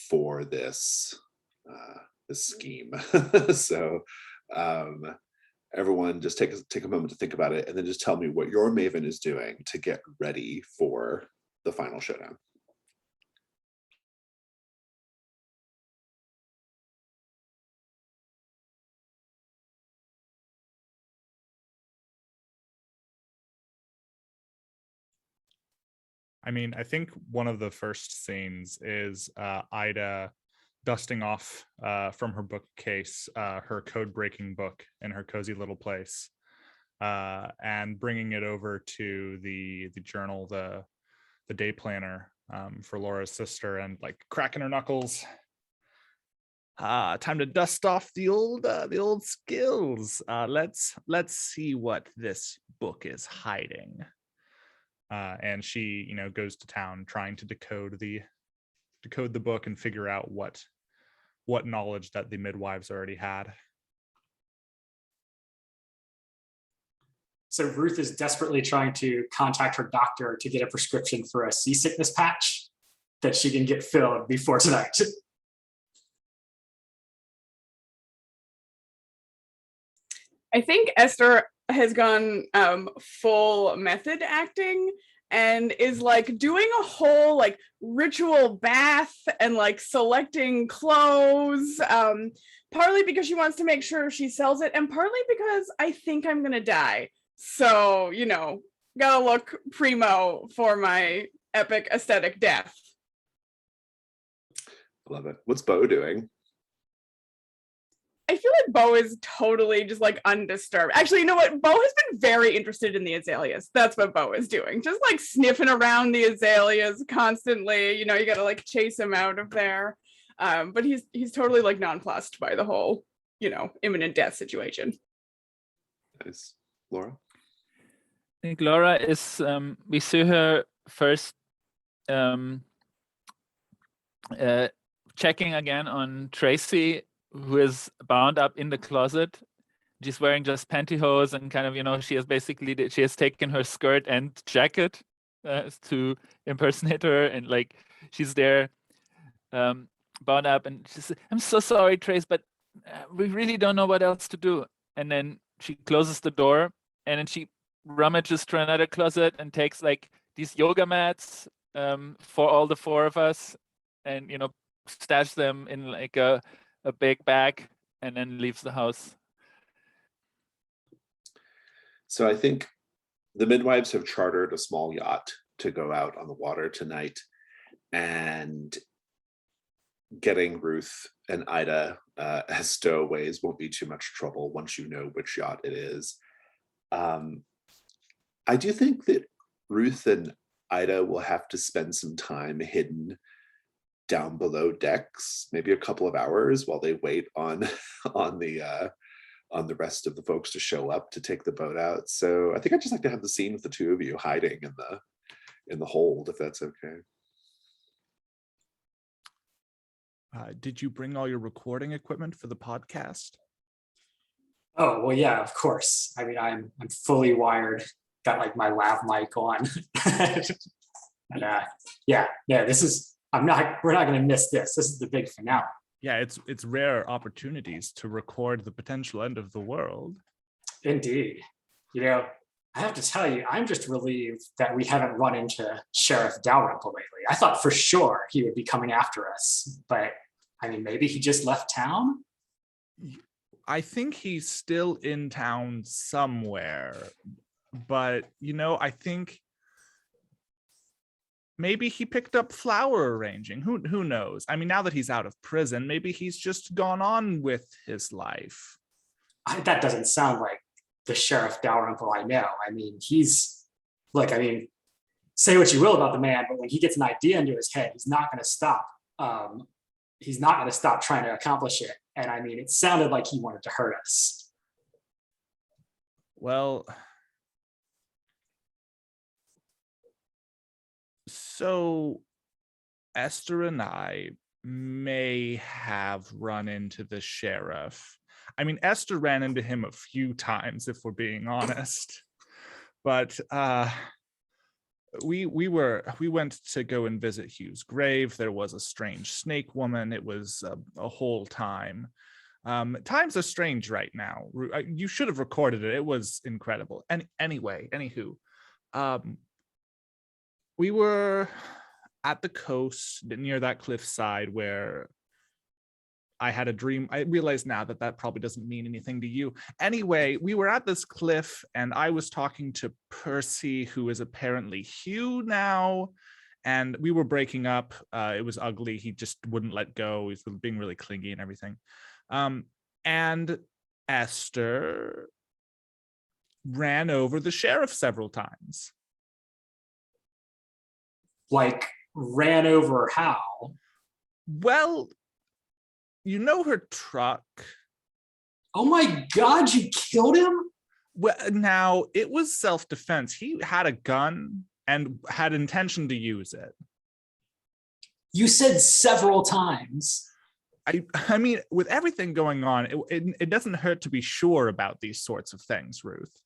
for this scheme. So everyone just take a moment to think about it and then just tell me what your Maven is doing to get ready for the final showdown. I mean, I think one of the first scenes is Ida dusting off from her bookcase her code-breaking book in her cozy little place, and bringing it over to the journal, the day planner for Laura's sister, and like cracking her knuckles. Time to dust off the old skills. Let's see what this book is hiding. And she, goes to town trying to decode the book and figure out what knowledge that the midwives already had. So Ruth is desperately trying to contact her doctor to get a prescription for a seasickness patch that she can get filled before tonight. I think Esther has gone full method acting and is like doing a whole like ritual bath and like selecting clothes, partly because she wants to make sure she sells it and partly because I think I'm gonna die. So, gotta look primo for my epic aesthetic death. Love it. What's Bo doing? I feel like Bo is totally just like undisturbed. Actually, you know what? Bo has been very interested in the azaleas. That's what Bo is doing. Just like sniffing around the azaleas constantly. You gotta like chase him out of there. But he's totally like nonplussed by the whole, imminent death situation. Nice. Laura? I think Laura is, we see her first checking again on Tracy, who is bound up in the closet. She's wearing just pantyhose and kind of, she has taken her skirt and jacket to impersonate her. And like, she's there bound up and she says, "I'm so sorry, Trace, but we really don't know what else to do." And then she closes the door and then she rummages through another closet and takes like these yoga mats for all the 4 of us and, stash them in like a big bag and then leaves the house. So I think the midwives have chartered a small yacht to go out on the water tonight, and getting Ruth and Ida as stowaways won't be too much trouble once you know which yacht it is. I do think that Ruth and Ida will have to spend some time hidden down below decks, maybe a couple of hours while they wait on the on the rest of the folks to show up to take the boat out. So I think I'd just like to have the scene with the two of you hiding in the hold, if that's okay. Did you bring all your recording equipment for the podcast? Oh, well, yeah, of course. I mean, I'm fully wired, got like my lav mic on. And yeah, we're not gonna miss this. This is the big finale. Yeah, it's rare opportunities to record the potential end of the world. Indeed. You know, I have to tell you, I'm just relieved that we haven't run into Sheriff Dalrymple lately. I thought for sure he would be coming after us, but I mean, maybe he just left town. I think he's still in town somewhere, but I think maybe he picked up flower arranging. Who knows? I mean, now that he's out of prison, maybe he's just gone on with his life. That doesn't sound like the Sheriff Dalrymple I know. I mean, say what you will about the man, but when he gets an idea into his head, he's not going to stop. He's not going to stop trying to accomplish it. And I mean, it sounded like he wanted to hurt us. Well, so Esther and I may have run into the sheriff. I mean, Esther ran into him a few times, if we're being honest. But we went to go and visit Hugh's grave. There was a strange snake woman. It was a whole time. Times are strange right now. You should have recorded it. It was incredible. And anywho, we were at the coast near that cliffside where I had a dream. I realize now that probably doesn't mean anything to you. Anyway, we were at this cliff and I was talking to Percy, who is apparently Hugh now, and we were breaking up. It was ugly. He just wouldn't let go. He's being really clingy and everything. And Esther ran over the sheriff several times. Like, ran over how? Well, her truck. Oh my God, you killed him? Well, now it was self-defense. He had a gun and had intention to use it. You said several times. I mean, with everything going on, it doesn't hurt to be sure about these sorts of things, Ruth.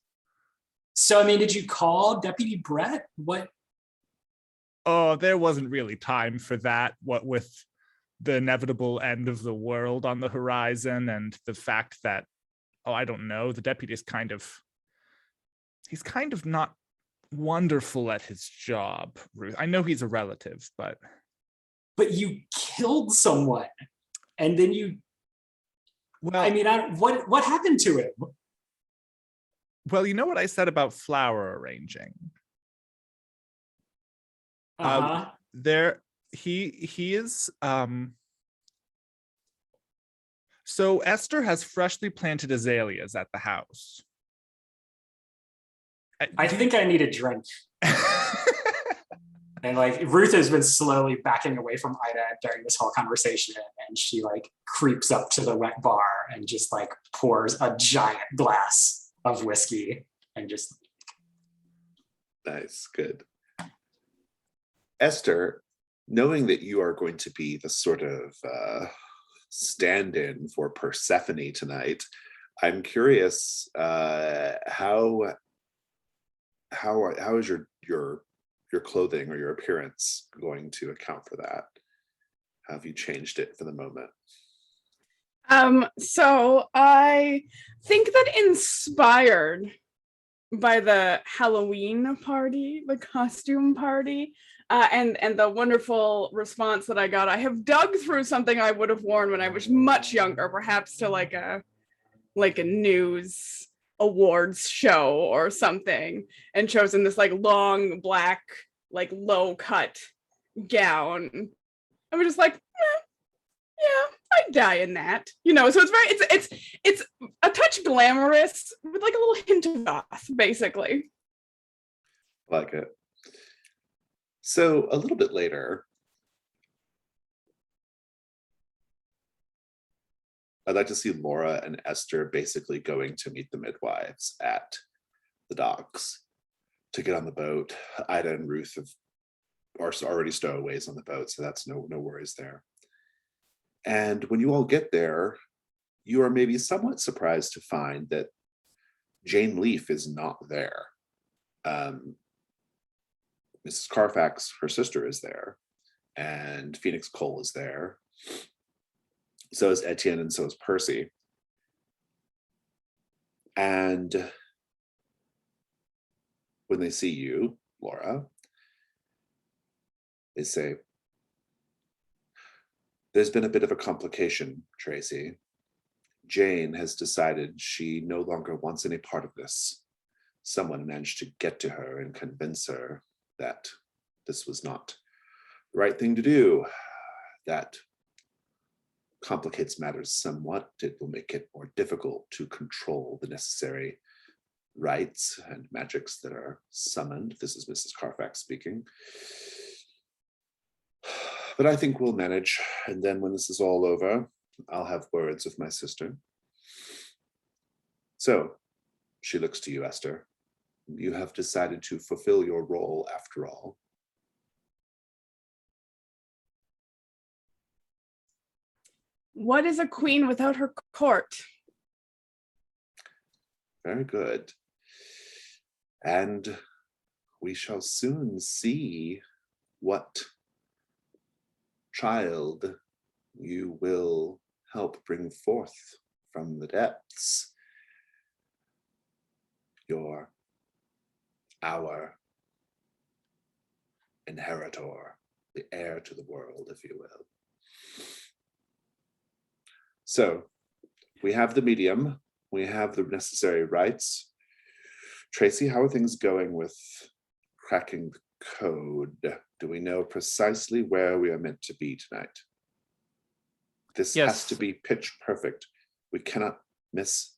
So, I mean, did you call Deputy Brett? What? Oh, there wasn't really time for that. What with the inevitable end of the world on the horizon and the fact that, I don't know, the deputy is he's kind of not wonderful at his job, Ruth. I know he's a relative, but you killed someone. And then I mean, what happened to him? Well, you know what I said about flower arranging? He is so Esther has freshly planted azaleas at the house. I think I need a drink. And like Ruth has been slowly backing away from Ida during this whole conversation, and she like creeps up to the wet bar and just like pours a giant glass of whiskey and just. Nice, good. Esther, knowing that you are going to be the sort of stand-in for Persephone tonight, I'm curious how is your clothing or your appearance going to account for that? How have you changed it for the moment? So I think that inspired by the Halloween party, the costume party, and the wonderful response that I got, I have dug through something I would have worn when I was much younger, perhaps to like a news awards show or something, and chosen this like long black like low cut gown. I was just like, yeah, I'd die in that, so it's a touch glamorous with like a little hint of goth, basically. Like it. So a little bit later, I'd like to see Laura and Esther basically going to meet the midwives at the docks to get on the boat. Ida and Ruth are already stowaways on the boat, so that's no worries there. And when you all get there, you are maybe somewhat surprised to find that Jane Leaf is not there. Mrs. Carfax, her sister, is there, and Phoenix Cole is there. So is Etienne, and so is Percy. And when they see you, Laura, they say, "There's been a bit of a complication, Tracy. Jane has decided she no longer wants any part of this. Someone managed to get to her and convince her that this was not the right thing to do. That complicates matters somewhat. It will make it more difficult to control the necessary rites and magics that are summoned." This is Mrs. Carfax speaking. "But I think we'll manage. And then when this is all over, I'll have words with my sister." So she looks to you, Esther. You have decided to fulfill your role after all. What is a queen without her court? Very good. And we shall soon see what child you will help bring forth from the depths. Our inheritor, the heir to the world, if you will. So we have the medium, we have the necessary rites. Tracy, how are things going with cracking the code? Do we know precisely where we are meant to be tonight? This has Yes. to be pitch perfect. We cannot miss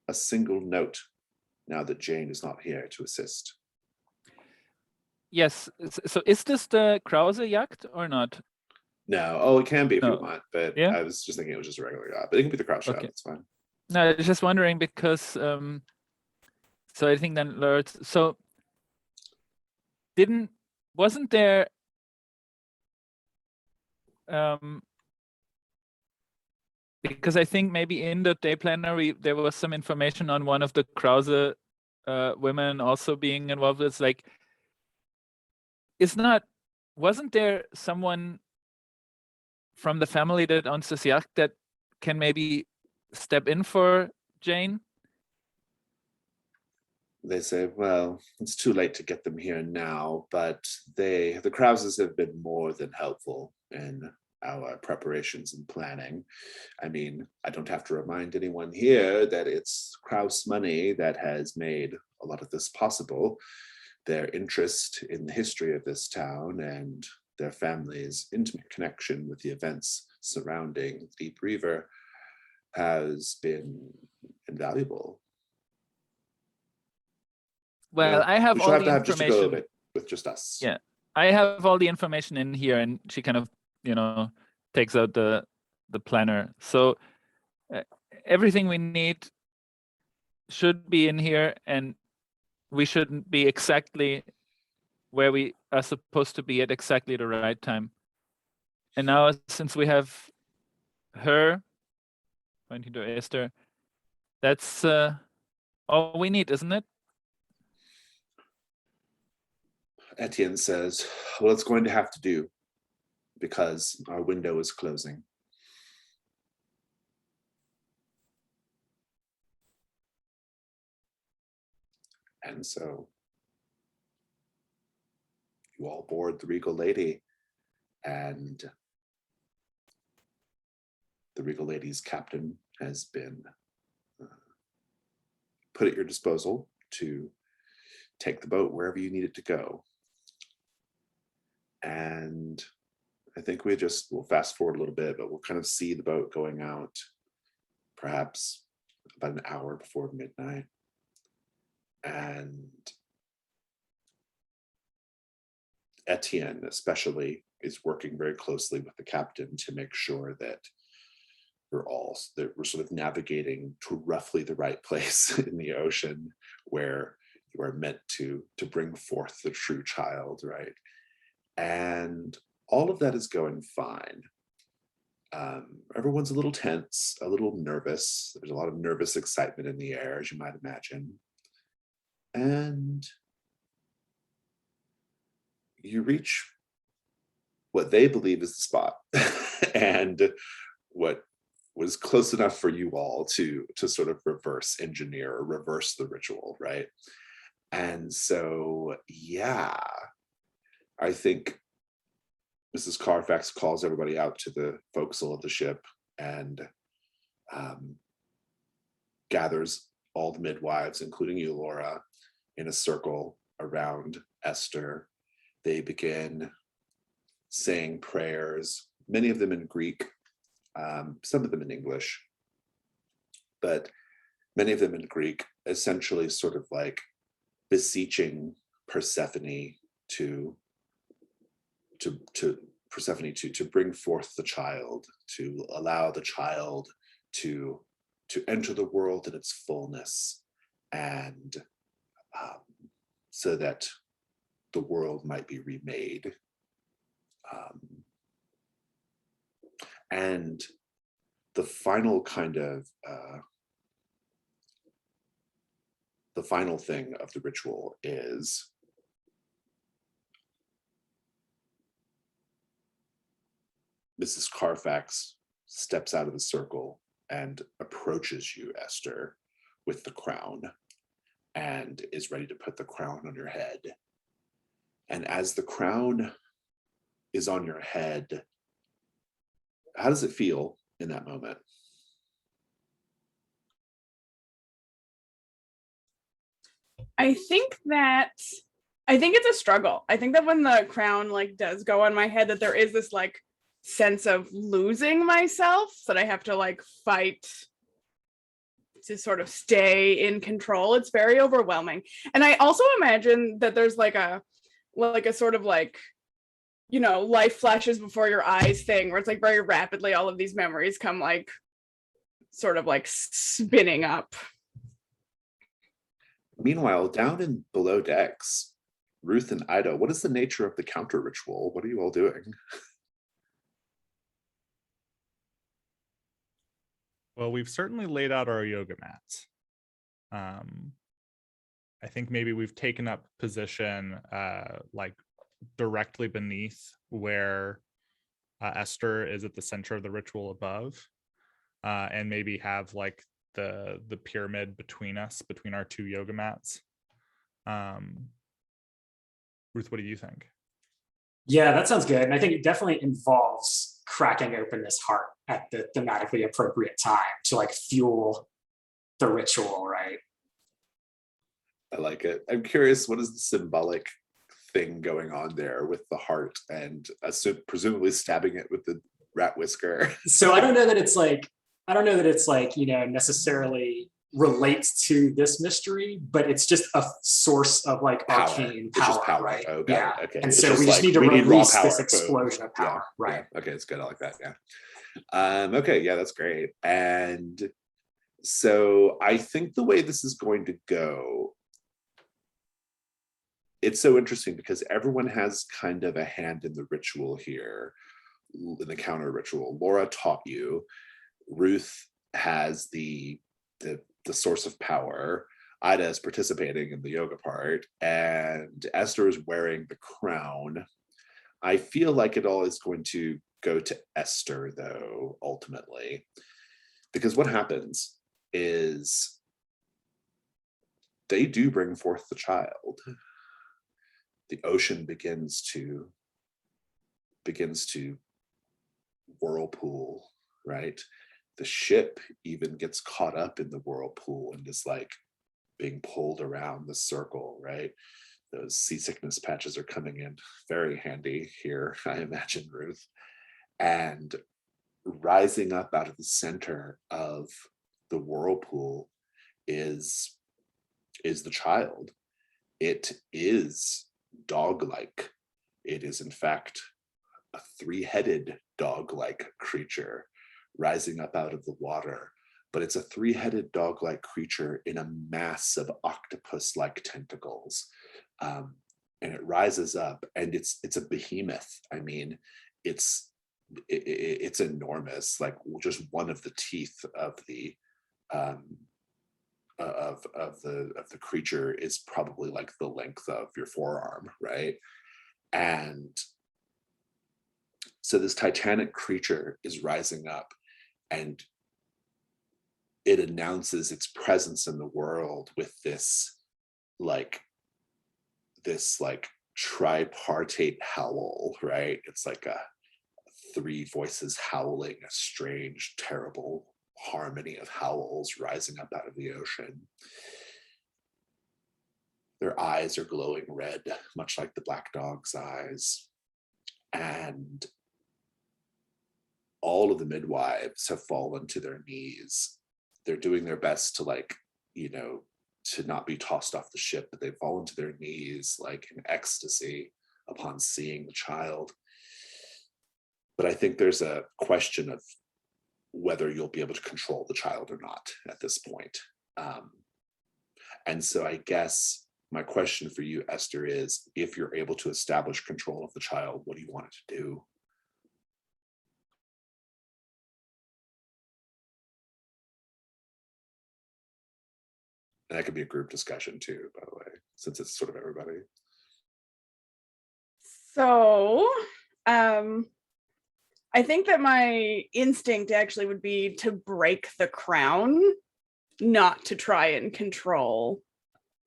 a single note now that Jane is not here to assist. Yes. So is this the Krause Jagd or not? No, oh, it can be if No. you want, but Yeah? I was just thinking it was just a regular yacht, but it can be the crouch yacht, Okay. it's fine. No, I was just wondering because so I think then Lord, so wasn't there because I think maybe in the day planner there was some information on one of the Krause women also being involved. It's like wasn't there someone from the family that owns this yacht that can maybe step in for Jane? They say, well, it's too late to get them here now, but the Krauses have been more than helpful in our preparations and planning. I mean, I don't have to remind anyone here that it's Krause money that has made a lot of this possible. Their interest in the history of this town and their family's intimate connection with the events surrounding Deep River has been invaluable. Well, I have we all shall have the to have just a go of information. it with just us. Yeah, I have all the information in here, and she kind of, takes out the planner. So everything we need should be in here, and we shouldn't be exactly where we are supposed to be at exactly the right time. And now, since we have her, pointing to Esther, that's all we need, isn't it? Etienne says, well, it's going to have to do because our window is closing. And so you all board the Regal Lady, and the Regal Lady's captain has been put at your disposal to take the boat wherever you need it to go. And I think we'll fast forward a little bit, but we'll kind of see the boat going out perhaps about an hour before midnight. And Etienne especially is working very closely with the captain to make sure that we're sort of navigating to roughly the right place in the ocean where you are meant to bring forth the true child, right? And all of that is going fine. Everyone's a little tense, a little nervous. There's a lot of nervous excitement in the air, as you might imagine. And you reach what they believe is the spot and what was close enough for you all to sort of reverse engineer or reverse the ritual, right? And so, yeah, I think Mrs. Carfax calls everybody out to the forecastle of the ship and gathers all the midwives, including you, Laura, in a circle around Esther. They begin saying prayers, many of them in Greek, some of them in English, but many of them in Greek, essentially sort of like beseeching Persephone to bring forth the child, to allow the child to enter the world in its fullness, and so that the world might be remade. And the final kind of the final thing of the ritual is Mrs. Carfax steps out of the circle and approaches you, Esther, with the crown, and is ready to put the crown on your head. And as the crown is on your head, how does it feel in that moment? I think it's a struggle. I think that when the crown like does go on my head, that there is this like sense of losing myself, that I have to like fight to sort of stay in control. It's very overwhelming. And I also imagine that there's like a sort of like, you know, life flashes before your eyes thing, where it's like very rapidly all of these memories come like sort of like spinning up. Meanwhile, down in below decks, Ruth and Ida, what is the nature of the counter ritual? What are you all doing? Well, we've certainly laid out our yoga mats. I think maybe we've taken up position like directly beneath where Esther is at the center of the ritual above, and maybe have like the pyramid between us, between our two yoga mats. Ruth, what do you think? Yeah, that sounds good. And I think it definitely involves cracking open this heart at the thematically appropriate time to like fuel the ritual, right? I like it. I'm curious, what is the symbolic thing going on there with the heart and presumably stabbing it with the rat whisker? So I don't know that it's like, you know, necessarily relates to this mystery, but it's just a source of like arcane power, right? Oh, yeah. Okay. And It's so just we just like, need to we need raw release power. this Boom. explosion of power, Yeah, right? yeah. Okay, it's good. I like that. Yeah. Okay. Yeah, that's great. And so I think the way this is going to go, it's so interesting because everyone has kind of a hand in the ritual here, in the counter ritual. Laura taught you. Ruth has the source of power. Ida is participating in the yoga part, and Esther is wearing the crown. I feel like it all is going to go to Esther, though, ultimately, because what happens is they do bring forth the child. The ocean begins to whirlpool, right? The ship even gets caught up in the whirlpool and is like being pulled around the circle, right? Those seasickness patches are coming in very handy here, I imagine, Ruth. And rising up out of the center of the whirlpool is the child. It is dog-like. It is, in fact, a three-headed dog-like creature, rising up out of the water, but it's a three-headed dog-like creature in a mass of octopus-like tentacles. And it rises up, and it's a behemoth. I mean, it's enormous. Like just one of the teeth of the creature is probably like the length of your forearm, right? And so this titanic creature is rising up, and it announces its presence in the world with this tripartite howl, right? It's like a three voices howling, a strange, terrible harmony of howls rising up out of the ocean. Their eyes are glowing red, much like the black dog's eyes. And all of the midwives have fallen to their knees. They're doing their best to to not be tossed off the ship, but they've fallen to their knees like in ecstasy upon seeing the child. But I think there's a question of whether you'll be able to control the child or not at this point. And so I guess my question for you, Esther, is if you're able to establish control of the child, what do you want it to do? And that could be a group discussion too, by the way, since it's sort of everybody. So, I think that my instinct actually would be to break the crown, not to try and control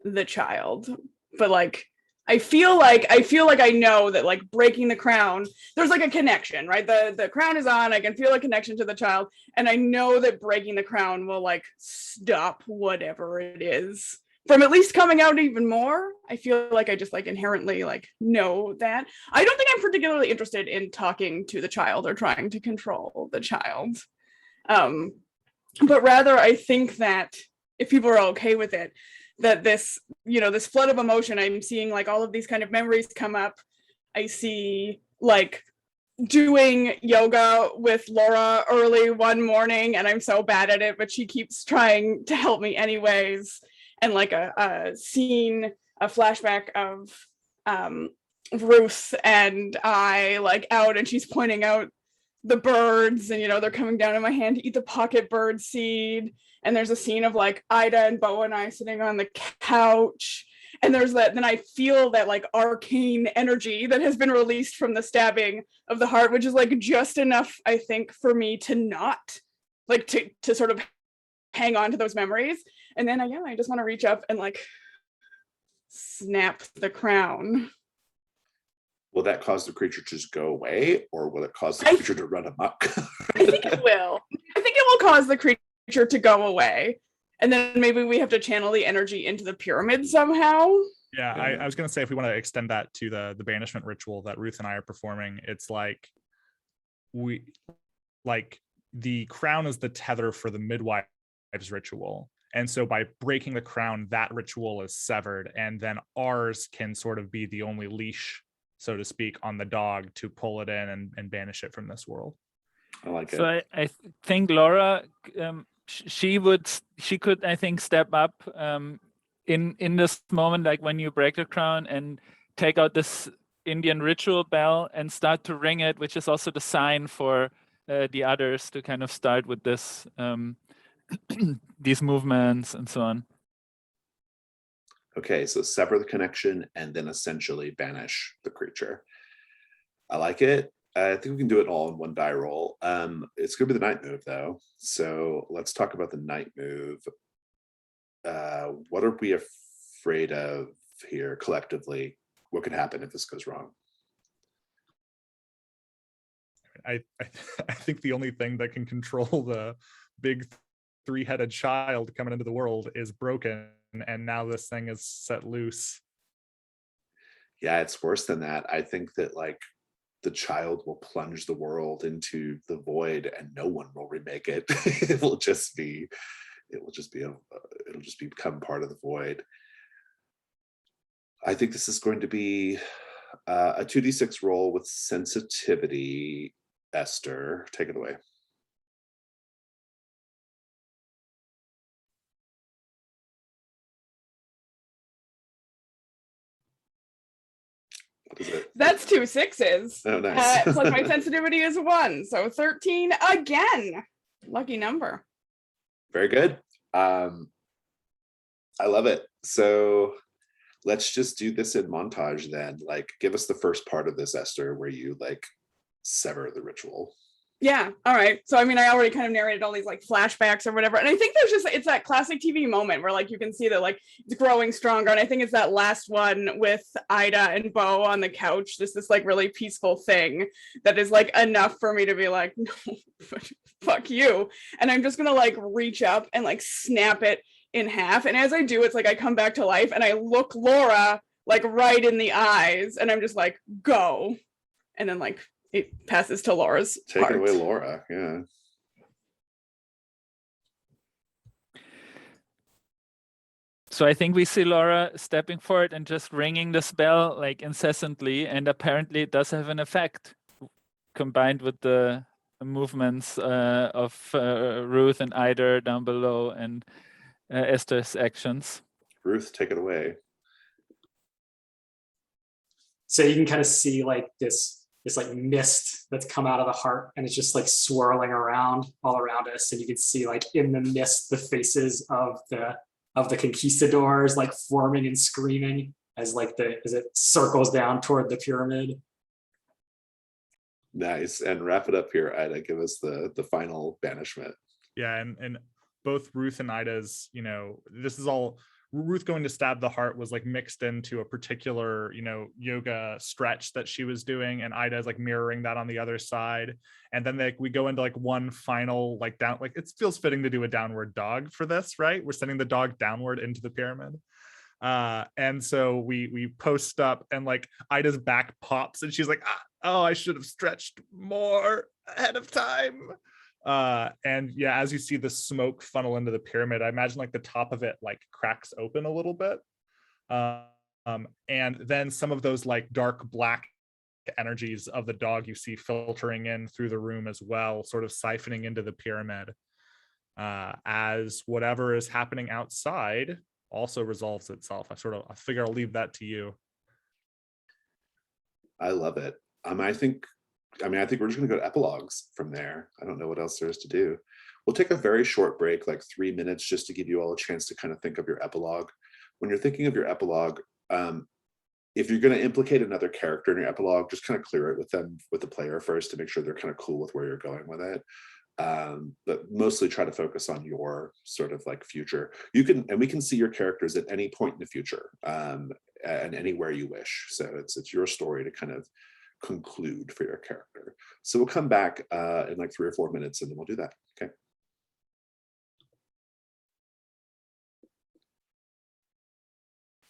the child. But like, I feel like I know that like breaking the crown, there's like a connection, right? The crown is on, I can feel a connection to the child, and I know that breaking the crown will like stop whatever it is from at least coming out even more. I feel like I just like inherently like know that. I don't think I'm particularly interested in talking to the child or trying to control the child. But rather I think that if people are okay with it, that this, this flood of emotion, I'm seeing like all of these kind of memories come up. I see like doing yoga with Laura early one morning, and I'm so bad at it, but she keeps trying to help me anyways. And like a scene, a flashback of Ruth and I like out, and she's pointing out the birds, and they're coming down in my hand to eat the pocket bird seed. And there's a scene of like Ida and Bo and I sitting on the couch, and there's that, then I feel that like arcane energy that has been released from the stabbing of the heart, which is like just enough, I think, for me to not like to sort of hang on to those memories. And then I just want to reach up and like snap the crown. Will that cause the creature to just go away, or will it cause the creature to run amok? I think it will. I think it will cause the creature to go away, and then maybe we have to channel the energy into the pyramid somehow. Yeah, I was going to say, if we want to extend that to the banishment ritual that Ruth and I are performing, it's like the crown is the tether for the midwives ritual. And so by breaking the crown, that ritual is severed, and then ours can sort of be the only leash, so to speak, on the dog to pull it in and banish it from this world. I like it. So I think Laura, she could, I think, step up in this moment, like when you break the crown, and take out this Indian ritual bell and start to ring it, which is also the sign for the others to kind of start with this these movements and so on. Okay, so sever the connection and then essentially banish the creature. I like it. I think we can do it all in one die roll. It's going to be the night move, though. So let's talk about the night move. What are we afraid of here collectively? What could happen if this goes wrong? I think the only thing that can control the big three-headed child coming into the world is broken, and now this thing is set loose. Yeah, it's worse than that. I think that like the child will plunge the world into the void, and no one will remake it. It'll just become part of the void. I think this is going to be a 2d6 roll with sensitivity. Esther, take it away. What is it? That's 2 6s. Oh, nice. Plus my sensitivity is 1, so 13 again. Lucky number. Very good. I love it. So let's just do this in montage then. Like, give us the first part of this, Esther, where you like sever the ritual. Yeah. All right. So, I mean, I already kind of narrated all these like flashbacks or whatever. And I think there's just, it's that classic TV moment where like you can see that like it's growing stronger. And I think it's that last one with Ida and Bo on the couch. This like really peaceful thing that is like enough for me to be like, no, fuck you. And I'm just going to like reach up and like snap it in half. And as I do, it's like I come back to life and I look Laura like right in the eyes and I'm just like, go. And then like, it passes to Laura's Take part. it away, Laura. Yeah. So I think we see Laura stepping forward and just ringing the bell like incessantly, and apparently it does have an effect, combined with the movements of Ruth and Ida down below and Esther's actions. Ruth, take it away. So you can kind of see like this like mist that's come out of the heart, and it's just like swirling around all around us. And you can see like in the mist the faces of the conquistadors like forming and screaming as it circles down toward the pyramid. Nice. And wrap it up here, Ida. Give us the final banishment. Yeah, and both Ruth and Ida's, this is all Ruth going to stab the heart was like mixed into a particular, yoga stretch that she was doing, and Ida is like mirroring that on the other side. And then we go into like one final like down, like it feels fitting to do a downward dog for this, right? We're sending the dog downward into the pyramid. And so we post up and like Ida's back pops and she's like, oh, I should have stretched more ahead of time. And yeah, as you see the smoke funnel into the pyramid, I imagine like the top of it like cracks open a little bit. And then some of those like dark black energies of the dog you see filtering in through the room as well, sort of siphoning into the pyramid, as whatever is happening outside also resolves itself. I figure I'll leave that to you. I love it. I think we're just going to go to epilogues from there. I don't know what else there is to do. We'll take a very short break, like 3 minutes, just to give you all a chance to kind of think of your epilogue. When you're thinking of your epilogue, if you're going to implicate another character in your epilogue, just kind of clear it with the player first to make sure they're kind of cool with where you're going with it. But mostly try to focus on your sort of like future. We can see your characters at any point in the future, and anywhere you wish. So it's your story to kind of conclude for your character. So we'll come back in like 3 or 4 minutes and then we'll do that. Okay.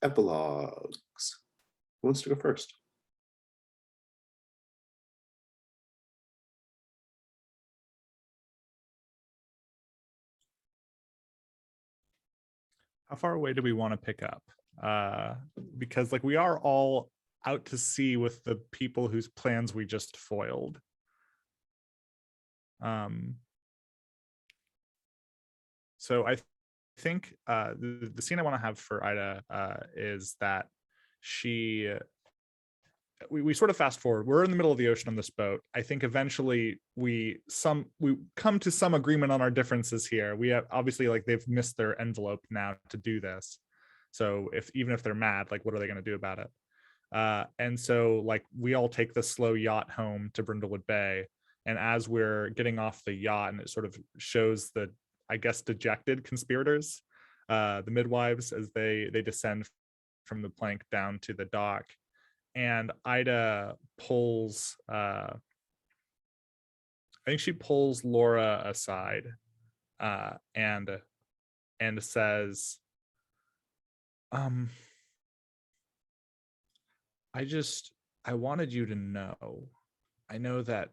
Epilogues. Who wants to go first? How far away do we want to pick up? Because like we are all out to sea with the people whose plans we just foiled. So I think the scene I want to have for Ida is that we sort of fast forward. We're in the middle of the ocean on this boat. I think eventually we come to some agreement on our differences here. We have obviously like they've missed their envelope now to do this. So even if they're mad, like what are they going to do about it? And so like we all take the slow yacht home to Brindlewood Bay. And as we're getting off the yacht, and it sort of shows the, I guess, dejected conspirators, the midwives, as they descend from the plank down to the dock. And Ida pulls, I think she pulls Laura aside and says, I wanted you to know, I know that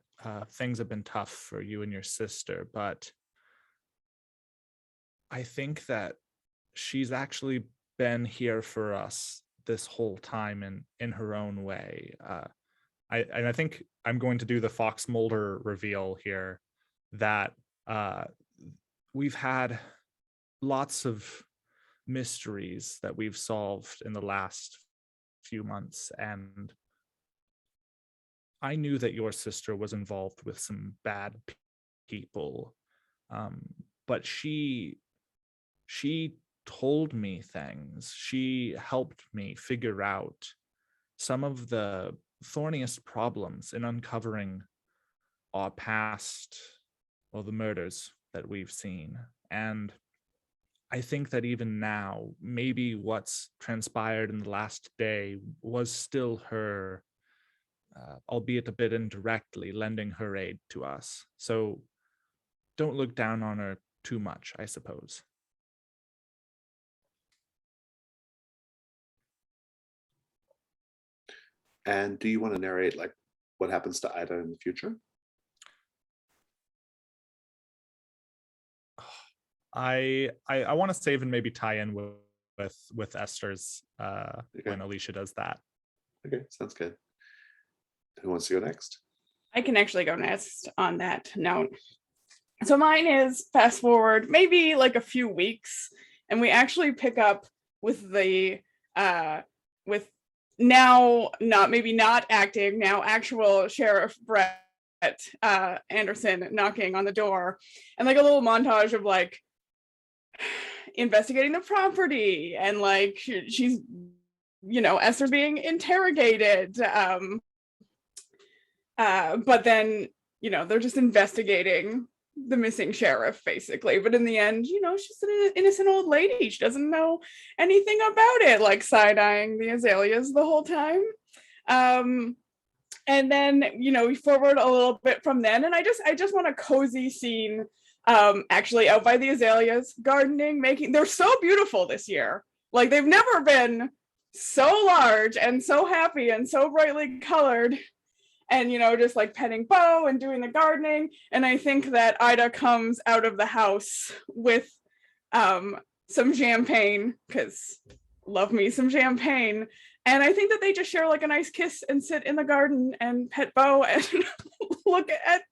things have been tough for you and your sister, but I think that she's actually been here for us this whole time in her own way. I think I'm going to do the Fox Mulder reveal here, that we've had lots of mysteries that we've solved in the last few months, and I knew that your sister was involved with some bad people, but she told me things. She helped me figure out some of the thorniest problems in uncovering our past or the murders that we've seen. And I think that even now, maybe what's transpired in the last day was still her, albeit a bit indirectly, lending her aid to us. So don't look down on her too much, I suppose. And do you want to narrate like what happens to Ida in the future? I want to save and maybe tie in with Esther's when Alicia does that. Okay, sounds good. Who wants to go next? I can actually go next on that note. So mine is fast forward maybe like a few weeks, and we actually pick up with the with now not acting, now actual Sheriff Brett Anderson knocking on the door, and like a little montage of like investigating the property, and like she's, you know, Esther's being interrogated, but then, you know, they're just investigating the missing sheriff basically, but in the end, you know, she's an innocent old lady. She doesn't know anything about it, like side-eyeing the azaleas the whole time. And then, you know, we forward a little bit from then, and I just want a cozy scene actually out by the azaleas, gardening, they're so beautiful this year. Like they've never been so large and so happy and so brightly colored, and, you know, just like petting Bo and doing the gardening. And I think that Ida comes out of the house with some champagne, because love me some champagne. And I think that they just share like a nice kiss and sit in the garden and pet Bo and look at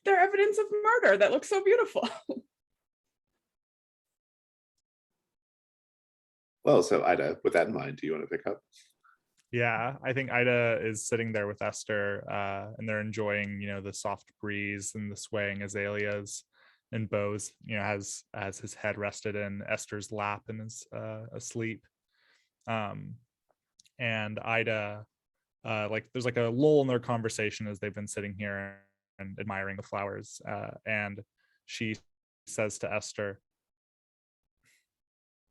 their evidence of murder that looks so beautiful. Well, so Ida, with that in mind, do you want to pick up? Yeah, I think Ida is sitting there with Esther, and they're enjoying, you know, the soft breeze and the swaying azaleas. And Bo's, you know, has his head rested in Esther's lap and is asleep. And Ida, like there's like a lull in their conversation as they've been sitting here and admiring the flowers. And she says to Esther,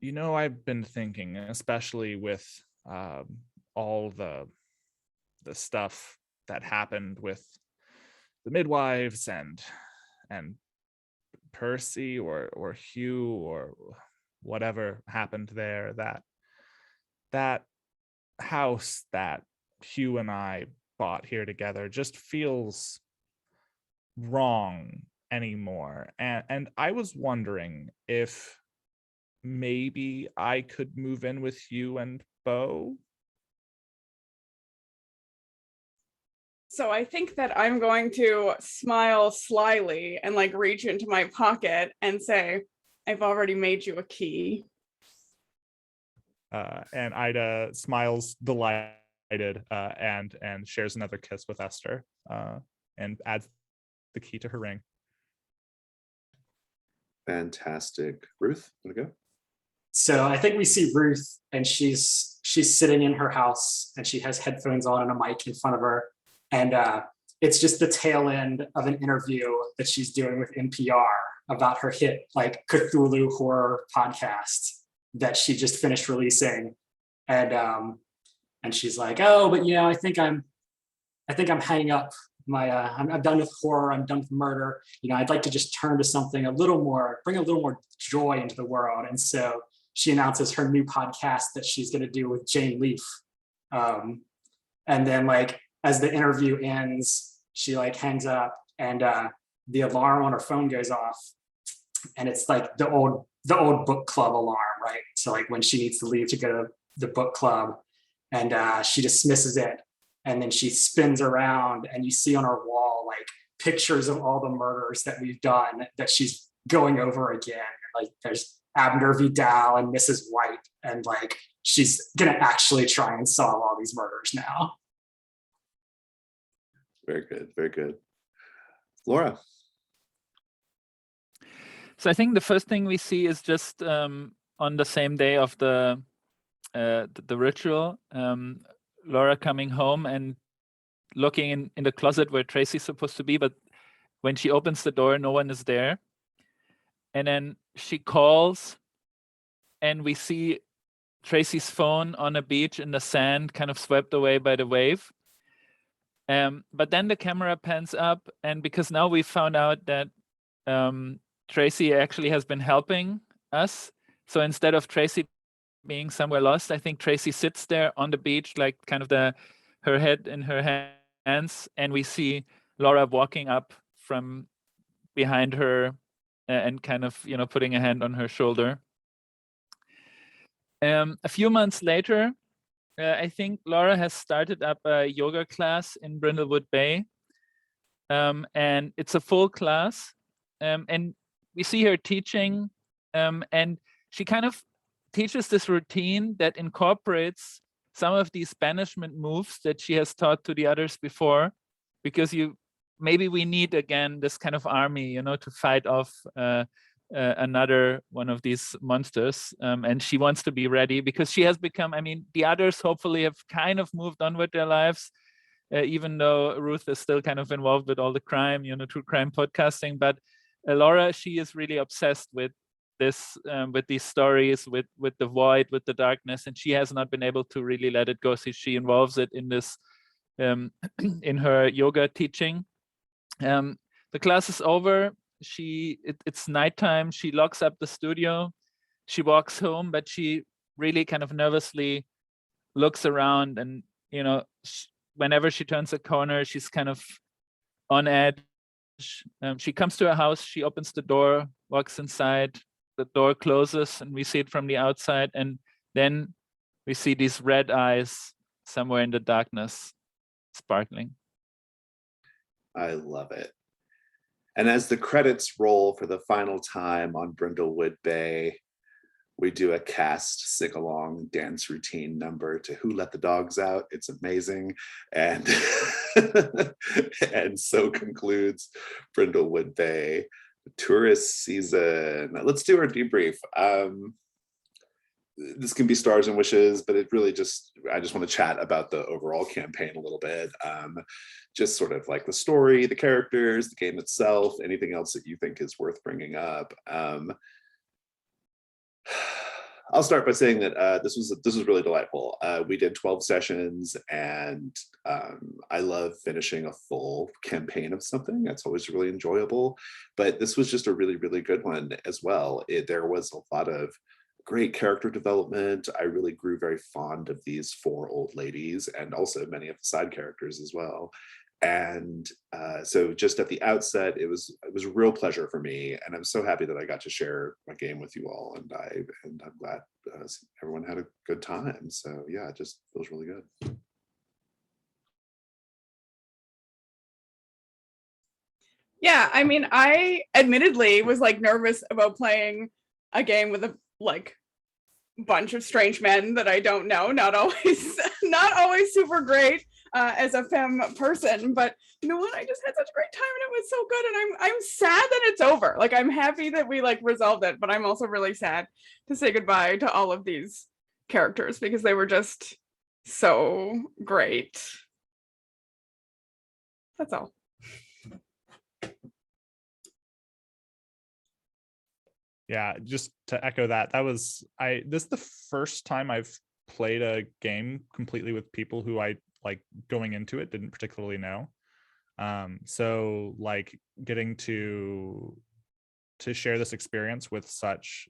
you know, I've been thinking, especially with all the stuff that happened with the midwives and Percy or Hugh or whatever happened there, that house that Hugh and I bought here together just feels wrong anymore. And I was wondering if maybe I could move in with you and Bo. So I think that I'm going to smile slyly and like reach into my pocket and say, I've already made you a key. And Ida smiles delighted and shares another kiss with Esther and adds the key to her ring. Fantastic. Ruth, want to go? So I think we see Ruth, and she's sitting in her house, and she has headphones on and a mic in front of her. And it's just the tail end of an interview that she's doing with NPR about her hit like Cthulhu horror podcast that she just finished releasing. And she's like, oh, but you know, I think I'm hanging up my I'm done with horror, I'm done with murder. You know, I'd like to just turn to something bring a little more joy into the world. And so she announces her new podcast that she's going to do with Jane Leaf. And then like, as the interview ends, she like hangs up, and the alarm on her phone goes off, and it's like the old book club alarm, right? So like when she needs to leave to go to the book club, and she dismisses it, and then she spins around, and you see on her wall like pictures of all the murders that we've done that she's going over again. Like there's Abner Vidal and Mrs. White, and like she's gonna actually try and solve all these murders now. Very good. Very good. Laura. So I think the first thing we see is just on the same day of the ritual, Laura coming home and looking in the closet where Tracy's supposed to be, but when she opens the door, no one is there. And then she calls, and we see Tracy's phone on a beach in the sand, kind of swept away by the wave. But then the camera pans up, and because now we found out that Tracy actually has been helping us. So instead of Tracy being somewhere lost, I think Tracy sits there on the beach, like kind of her head in her hands, and we see Laura walking up from behind her and kind of, putting a hand on her shoulder. A few months later, I think Laura has started up a yoga class in Brindlewood Bay, and it's a full class, and we see her teaching, and she kind of teaches this routine that incorporates some of these banishment moves that she has taught to the others before, because maybe we need again this kind of army, to fight off another one of these monsters, and she wants to be ready because she has become, the others hopefully have kind of moved on with their lives, even though Ruth is still kind of involved with all the crime, true crime podcasting. But Laura, she is really obsessed with this, with these stories, with the void, with the darkness, and she has not been able to really let it go. So she involves it in this, in her yoga teaching. The class is over. It's nighttime. She locks up the studio. She walks home, but she really kind of nervously looks around, and whenever she turns a corner, she's kind of on edge. She comes to a house. She opens the door, walks inside. The door closes, and we see it from the outside. And then we see these red eyes somewhere in the darkness, sparkling. I love it. And as the credits roll for the final time on Brindlewood Bay, we do a cast sing-along dance routine number to Who Let the Dogs Out. It's amazing. And, and so concludes Brindlewood Bay tourist season. Let's do our debrief. This can be stars and wishes, but it really I just want to chat about the overall campaign a little bit. Just sort of like the story, the characters, the game itself, anything else that you think is worth bringing up. I'll start by saying that this was really delightful. We did 12 sessions, and I love finishing a full campaign of something. That's always really enjoyable. But this was just a really, really good one as well. There was a lot of great character development. I really grew very fond of these 4 old ladies, and also many of the side characters as well. And so just at the outset, it was a real pleasure for me, and I'm so happy that I got to share my game with you all, and I'm glad everyone had a good time. So yeah, it just feels really good. Yeah, I admittedly was nervous about playing a game with a bunch of strange men that I don't know. Not always super great as a femme person, but you know what? I just had such a great time, and it was so good. And I'm sad that it's over. I'm happy that we resolved it, but I'm also really sad to say goodbye to all of these characters because they were just so great. That's all. Yeah, just to echo that was this is the first time I've played a game completely with people who I going into it didn't particularly know. So getting to share this experience with such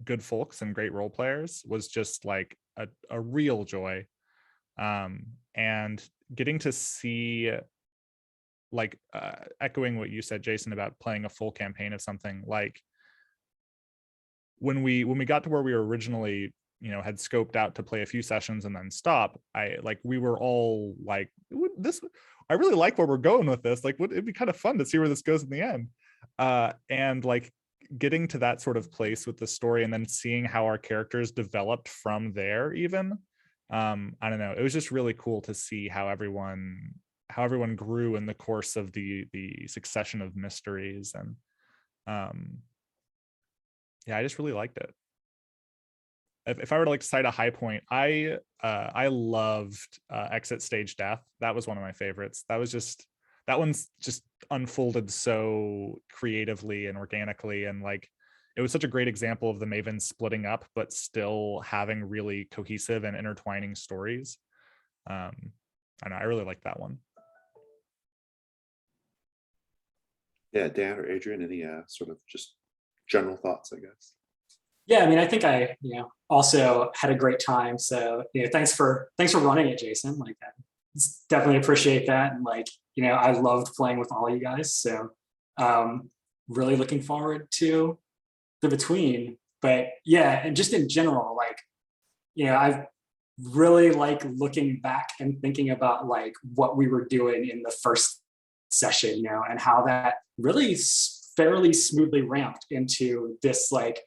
good folks and great role players was just a real joy. And getting to see echoing what you said, Jason, about playing a full campaign of something, when we got to where we were originally, had scoped out to play a few sessions and then stop, we were all this, I really like where we're going with this. It'd be kind of fun to see where this goes in the end. And getting to that sort of place with the story, and then seeing how our characters developed from there, even I don't know, it was just really cool to see how everyone grew in the course of the succession of mysteries. And yeah, I just really liked it. If I were to like cite a high point, I loved Exit Stage Death. That was one of my favorites. That one's just unfolded so creatively and organically, and like it was such a great example of the Mavens splitting up but still having really cohesive and intertwining stories. I don't know, I really like that one. Yeah, Dan or Adrian, any sort of just general thoughts, I guess? Yeah, I mean, I think I, also had a great time. So, thanks for running it, Jason. Like, I definitely appreciate that. And like, I loved playing with all you guys. So, really looking forward to the between. But yeah, and just in general, like, I really like looking back and thinking about like what we were doing in the first session, and how that really fairly smoothly ramped into this like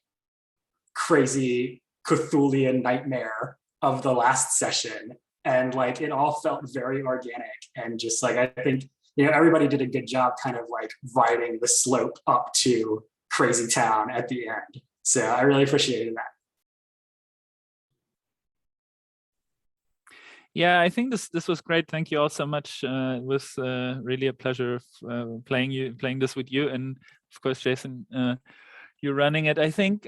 crazy Cthulhian nightmare of the last session. And like it all felt very organic, and just like I think everybody did a good job kind of like riding the slope up to Crazy Town at the end. So I really appreciated that. Yeah, I think this was great. Thank you all so much. It was really a pleasure playing this with you, and of course, Jason, you running it. I think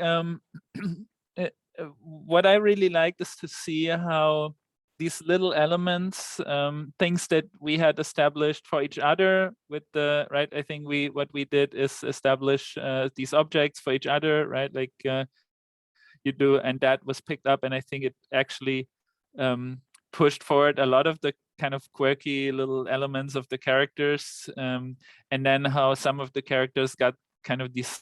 what I really liked is to see how these little elements, things that we had established for each other with the right. I think what we did is establish these objects for each other, right? Like you do, and that was picked up, and I think it actually pushed forward a lot of the kind of quirky little elements of the characters, and then how some of the characters got kind of these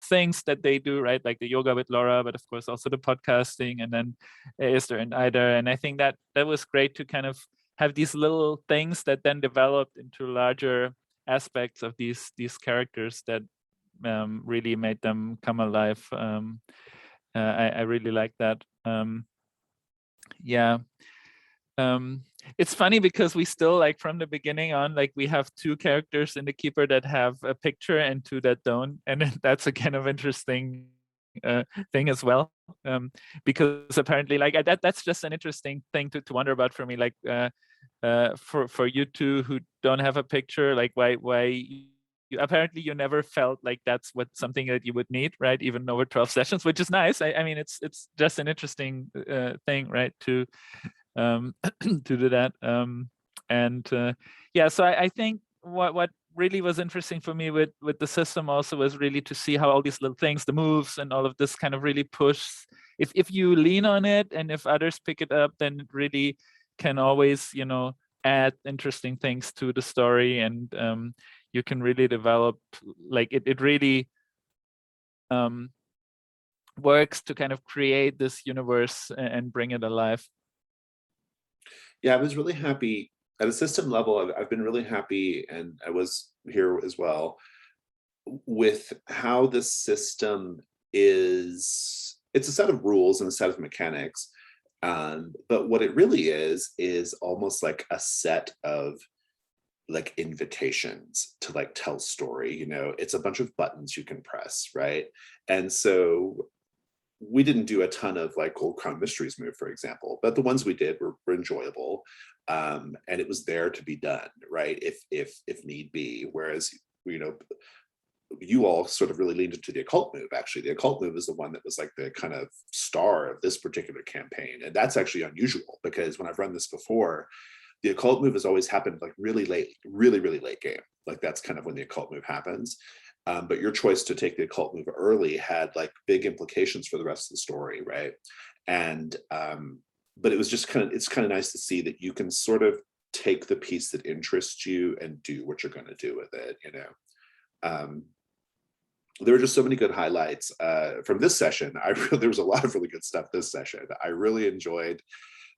things that they do, right? Like the yoga with Laura, but of course also the podcasting, and then Esther and Ida. And I think that was great to kind of have these little things that then developed into larger aspects of these characters that really made them come alive. I really like that. Yeah. It's funny because we still, like, from the beginning on, like, we have 2 characters in the Keeper that have a picture and 2 that don't, and that's a kind of interesting thing as well, because apparently, like, that's just an interesting thing to wonder about for me, like, for you 2 who don't have a picture, like, why apparently you never felt like that's something that you would need, right? Even over 12 sessions, which is nice. I mean, it's just an interesting thing, right? To do that. Yeah, so I think what really was interesting for me with the system also was really to see how all these little things, the moves and all of this, kind of really push. If you lean on it and if others pick it up, then it really can always, add interesting things to the story, and you can really develop, like, it really works to kind of create this universe and bring it alive. Yeah, I was really happy at a system level. I've been really happy, and I was here as well, with how the system is. It's a set of rules and a set of mechanics, but what it really is almost like a set of like invitations to like tell story. It's a bunch of buttons you can press, right? And so we didn't do a ton of like Gold Crown Mysteries move, for example, but the ones we did were enjoyable, and it was there to be done, right? If need be. Whereas you all sort of really leaned into the occult move. Actually, the occult move is the one that was like the kind of star of this particular campaign, and that's actually unusual because when I've run this before, the occult move has always happened like really late, really late game. Like that's kind of when the occult move happens. But your choice to take the occult move early had like big implications for the rest of the story, right? And but it was just it's kind of nice to see that you can sort of take the piece that interests you and do what you're going to do with it. There were just so many good highlights from this session. There was a lot of really good stuff this session. I really enjoyed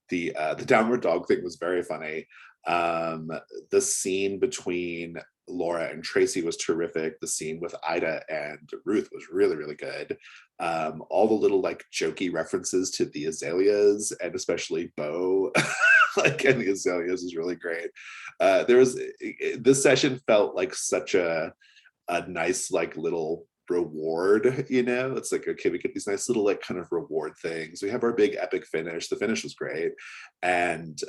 the downward dog thing. Was very funny. The scene between Laura and Tracy was terrific. The scene with Ida and Ruth was really, really good. All the little like jokey references to the azaleas, and especially Bo, like, and the azaleas is really great. This session felt like such a nice like little reward, you know. It's like, okay, we get these nice little like kind of reward things. We have our big epic finish. The finish was great, and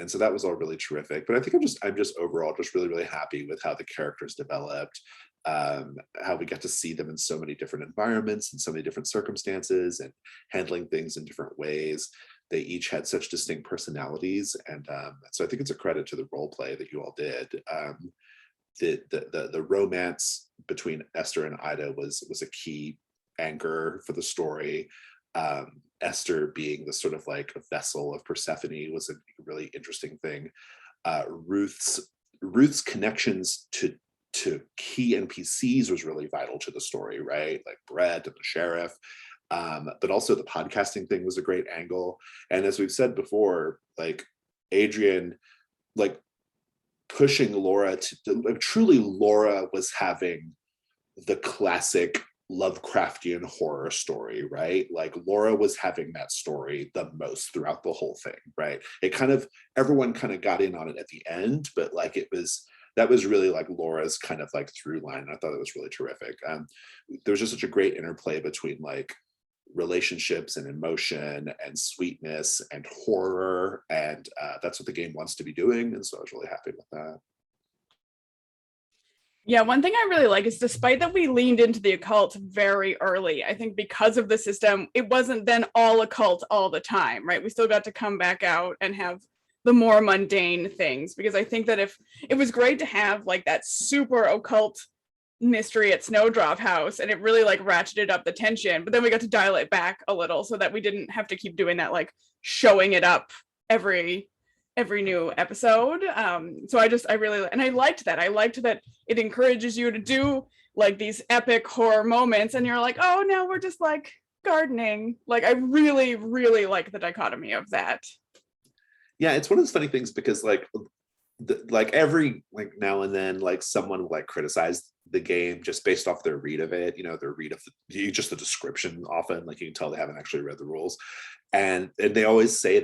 so that was all really terrific. But I think I'm just overall just really, really happy with how the characters developed, how we got to see them in so many different environments and so many different circumstances and handling things in different ways. They each had such distinct personalities, and so I think it's a credit to the role play that you all did. The romance between Esther and Ida was a key anchor for the story. Esther being the sort of like a vessel of Persephone was a really interesting thing. Ruth's connections to key NPCs was really vital to the story, right? Like Brett and the sheriff. But also the podcasting thing was a great angle. And as we've said before, like Adrian, like pushing Laura to like, truly Laura was having the classic Lovecraftian horror story, right? Like Laura was having that story the most throughout the whole thing, right? It kind of, everyone kind of got in on it at the end, but like that was really like Laura's kind of like through line. I thought it was really terrific. There was just such a great interplay between like relationships and emotion and sweetness and horror, and that's what the game wants to be doing, and so I was really happy with that. Yeah, one thing I really like is despite that we leaned into the occult very early, I think because of the system, it wasn't then all occult all the time, right? We still got to come back out and have the more mundane things, because I think that if it was great to have like that super occult mystery at Snowdrop House, and it really like ratcheted up the tension, but then we got to dial it back a little so that we didn't have to keep doing that, like showing it up every new episode. So I really, and I liked that it encourages you to do like these epic horror moments, and you're like, oh, now we're just like gardening. Like I really, really like the dichotomy of that. Yeah, it's one of those funny things because like every like now and then like someone will like criticize the game just based off their read of it, you know, their read of just the description. Often like you can tell they haven't actually read the rules, and they always say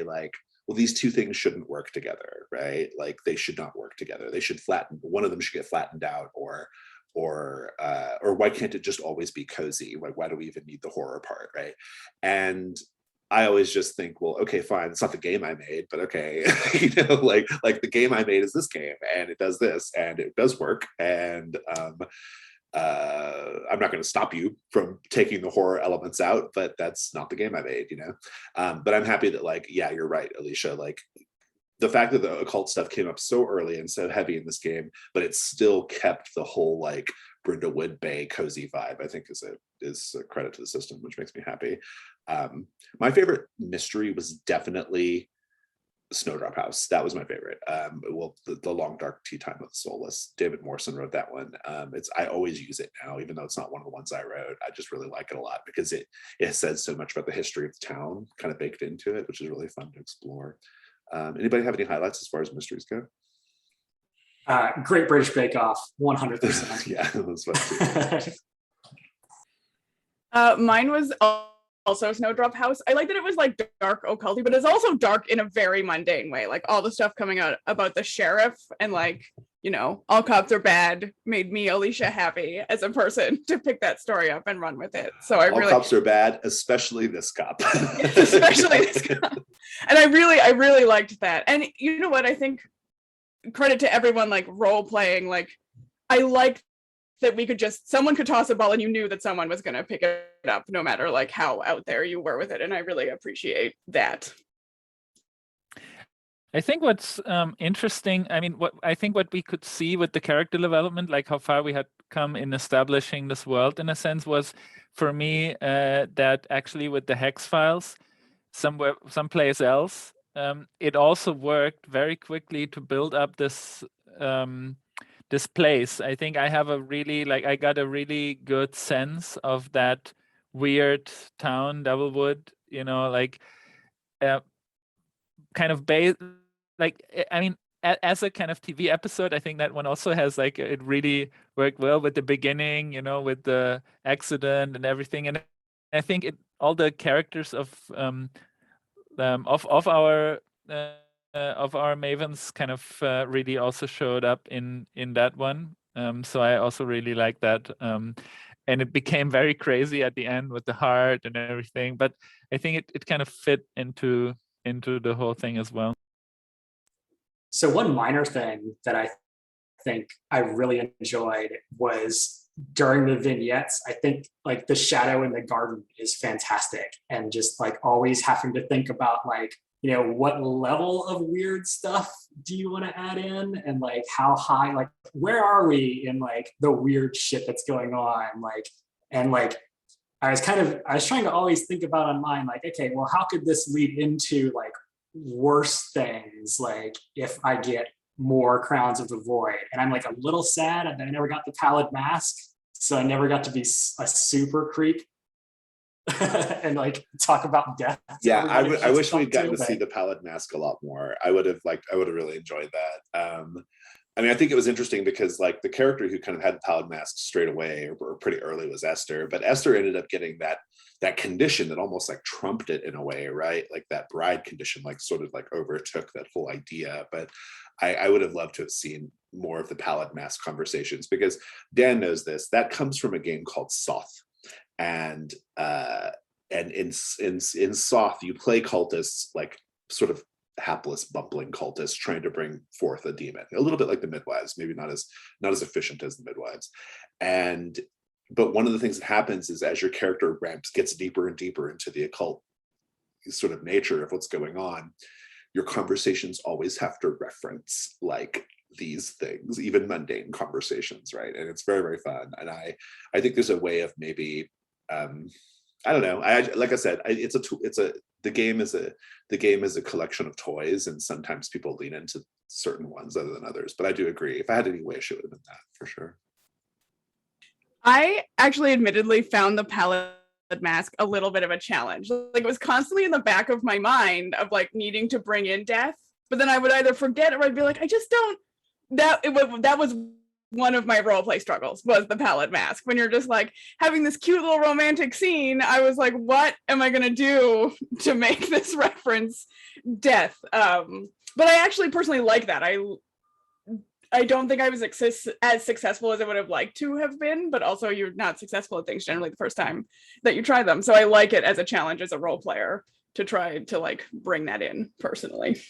like, well, these two things shouldn't work together, right? Like they should not work together. They should one of them should get flattened out, or why can't it just always be cozy? Like why do we even need the horror part, right? And I always just think, well, okay, fine. It's not the game I made, but okay, you know, like the game I made is this game, and it does this, and it does work, and I'm not going to stop you from taking the horror elements out, but that's not the game I made, you know. But I'm happy that, like, yeah, you're right, Alicia. Like the fact that the occult stuff came up so early and so heavy in this game, but it still kept the whole like Brindlewood Bay cozy vibe, I think is a credit to the system, which makes me happy. My favorite mystery was definitely Snowdrop House. That was my favorite. Well, the Long Dark Tea Time of the Soulless. David Morrison wrote that one. I always use it now, even though it's not one of the ones I wrote. I just really like it a lot because it says so much about the history of the town kind of baked into it, which is really fun to explore. Anybody have any highlights as far as mysteries go? Great British Bake Off, 100%. Yeah, that was fun too. Mine was also Snowdrop House. I like that it was like dark occulty, but it's also dark in a very mundane way. Like all the stuff coming out about the sheriff and like, you know, all cops are bad made me, Alicia, happy as a person to pick that story up and run with it. So all cops are bad, especially this cop. Especially this cop. And I really liked that. And you know what? I think credit to everyone like role playing. Like I liked that someone could toss a ball and you knew that someone was going to pick it up no matter like how out there you were with it. And I really appreciate that. I think what's interesting, I mean, what we could see with the character development, like how far we had come in establishing this world in a sense, was for me that actually with the Hex Files, someplace else, it also worked very quickly to build up this this place. I think I got a really good sense of that weird town, Doublewood, you know, like kind of based, like, I mean, as a kind of TV episode, I think that one also has like, it really worked well with the beginning, you know, with the accident and everything. And I think all the characters of our Mavens kind of really also showed up in that one. So I also really like that. And it became very crazy at the end with the heart and everything. But I think it kind of fit into the whole thing as well. So one minor thing that I think I really enjoyed was during the vignettes. I think like the shadow in the garden is fantastic, and just like always having to think about like, you know, what level of weird stuff do you want to add in, and like how high, like where are we in like the weird shit that's going on, like, and like I was trying to always think about on mine, like, okay, well, how could this lead into like worse things, like if I get more Crowns of the Void? And I'm like a little sad that I never got the Pallid Mask, so I never got to be a super creep and like talk about death. Yeah, I wish we'd gotten to see the Pallid Mask a lot more. I would have really enjoyed that. I mean, I think it was interesting because like the character who kind of had the Pallid Mask straight away or pretty early was Esther, but Esther ended up getting that condition that almost like trumped it in a way, right? Like that bride condition, like sort of like overtook that whole idea. But I would have loved to have seen more of the Pallid Mask conversations, because Dan knows this. That comes from a game called Soth, and in Soth you play cultists, like sort of hapless bumbling cultists trying to bring forth a demon, a little bit like the Midwives, maybe not as efficient as the Midwives. But one of the things that happens is as your character gets deeper and deeper into the occult sort of nature of what's going on, your conversations always have to reference like these things, even mundane conversations, right? And it's very, very fun. And I think there's a way of maybe I don't know. Like I said, the game is a collection of toys, and sometimes people lean into certain ones other than others. But I do agree. If I had any wish, it would have been that for sure. I actually admittedly found the Pallid Mask a little bit of a challenge. Like it was constantly in the back of my mind of like needing to bring in death, but then I would either forget or I'd be like, I just don't. That was one of my role play struggles, was the Pallid Mask. When you're just like having this cute little romantic scene, I was like, what am I gonna do to make this reference death? But I actually personally like that. I don't think I was as successful as I would have liked to have been, but also you're not successful at things generally the first time that you try them. So I like it as a challenge as a role player to try to like bring that in personally.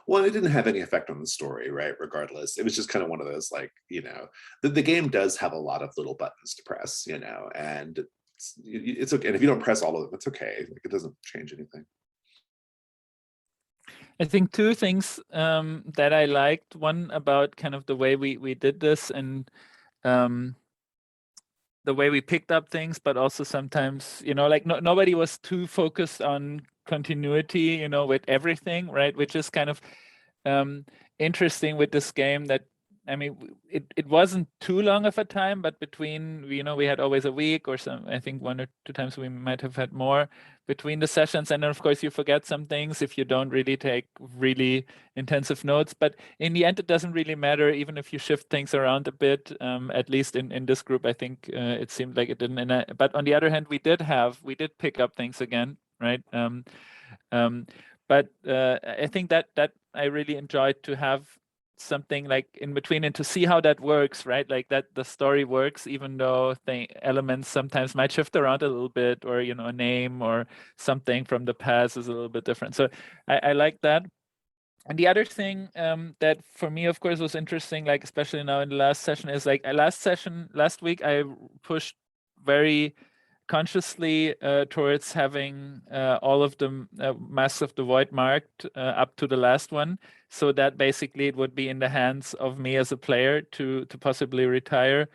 Well, it didn't have any effect on the story, right? Regardless, it was just kind of one of those, like, you know, the game does have a lot of little buttons to press, you know, and it's okay. And if you don't press all of them, it's okay. Like, it doesn't change anything. I think two things that I liked. One about kind of the way we did this, and the way we picked up things, but also sometimes, you know, like nobody was too focused on continuity, you know, with everything, right? Which is kind of interesting with this game. That, I mean, it wasn't too long of a time, but between, you know, we had always a week or some, I think 1 or 2 times we might have had more between the sessions. And then of course you forget some things if you don't really take really intensive notes, but in the end, it doesn't really matter, even if you shift things around a bit, at least in this group, I think it seemed like it didn't. But on the other hand, we did pick up things again, right? But I think that I really enjoyed to have something like in between and to see how that works, right? Like that the story works, even though the elements sometimes might shift around a little bit, or, you know, a name or something from the past is a little bit different. So I like that. And the other thing that for me, of course, was interesting, like especially now in the last session, is like last week I pushed very consciously towards having all of the Masks of the Void marked up to the last one, so that basically it would be in the hands of me as a player to possibly retire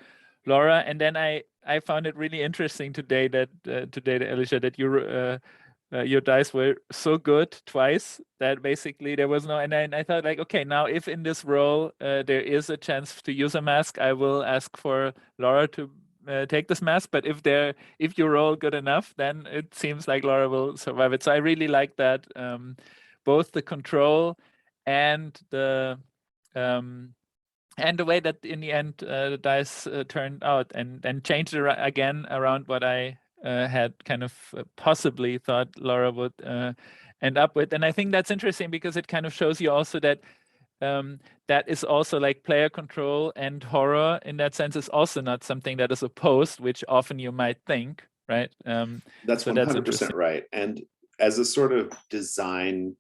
Laura. And then I found it really interesting today that Alicia, that your dice were so good twice that basically there was no, and I thought like, okay, now if in this role there is a chance to use a mask, I will ask for Laura to take this mask, but if you roll good enough, then it seems like Laura will survive it. So I really like that, both the control and the and the way that in the end the dice turned out and then changed again around what I had kind of possibly thought Laura would end up with. And I think that's interesting because it kind of shows you also that that is also like player control and horror in that sense is also not something that is opposed, which often you might think, right? That's so 100% right. And as a sort of design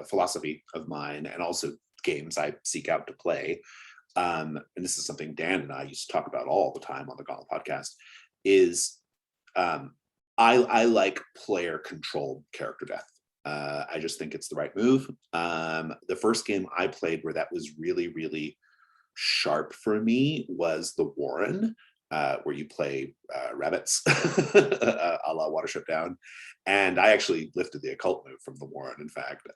philosophy of mine, and also games I seek out to play, and this is something Dan and I used to talk about all the time on the Gauntlet podcast, is I like player controlled character death. I just think it's the right move. The first game I played where that was really, really sharp for me was the Warren, where you play rabbits, a la Watership Down. And I actually lifted the occult move from the Warren. In fact,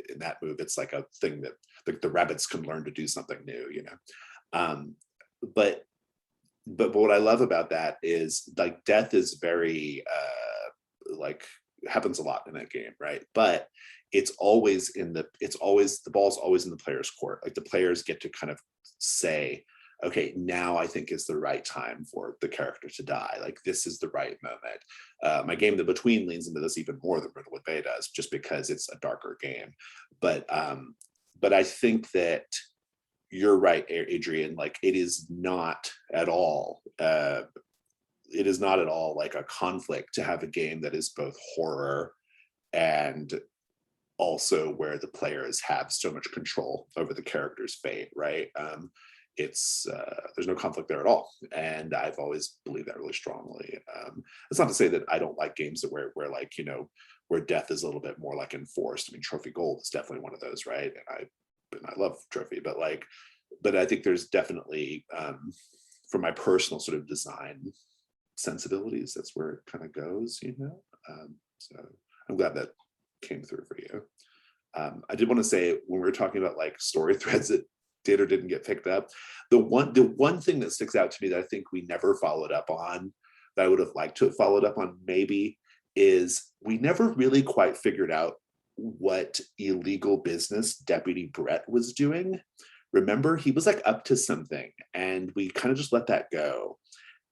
in that move, it's like a thing that the rabbits can learn to do something new, you know. But what I love about that is like death is very like happens a lot in that game, right? But it's always the ball's always in the player's court. Like the players get to kind of say, okay, now I think is the right time for the character to die. Like this is the right moment. My game, The Between, leans into this even more than Brindlewood Bay does, just because it's a darker game. But I think that you're right, Adrian. Like it is not at all. It is not at all like a conflict to have a game that is both horror and also where the players have so much control over the character's fate, right? It's there's no conflict there at all, and I've always believed that really strongly. It's not to say that I don't like games that where like, you know, where death is a little bit more like enforced. I mean, Trophy Gold is definitely one of those, right? And I love Trophy, but I think there's definitely from my personal sort of design sensibilities, that's where it kind of goes, you know. So I'm glad that came through for you. I did want to say, when we were talking about like story threads that did or didn't get picked up, the one thing that sticks out to me that I think we never followed up on, that I would have liked to have followed up on maybe, is we never really quite figured out what illegal business Deputy Brett was doing. Remember, he was like up to something and we kind of just let that go.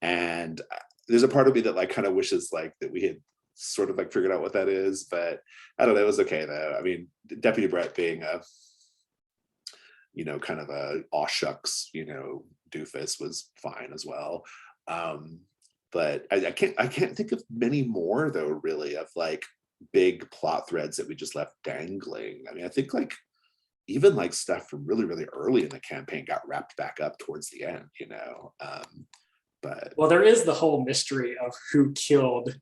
And there's a part of me that like kind of wishes like that we had sort of like figured out what that is, but I don't know, it was okay though. I mean, Deputy Brett being a, you know, kind of a aw shucks, you know, doofus was fine as well. But I can't think of many more though, really, of like big plot threads that we just left dangling. I mean, I think like even like stuff from really, really early in the campaign got wrapped back up towards the end, you know. But well, there is the whole mystery of who killed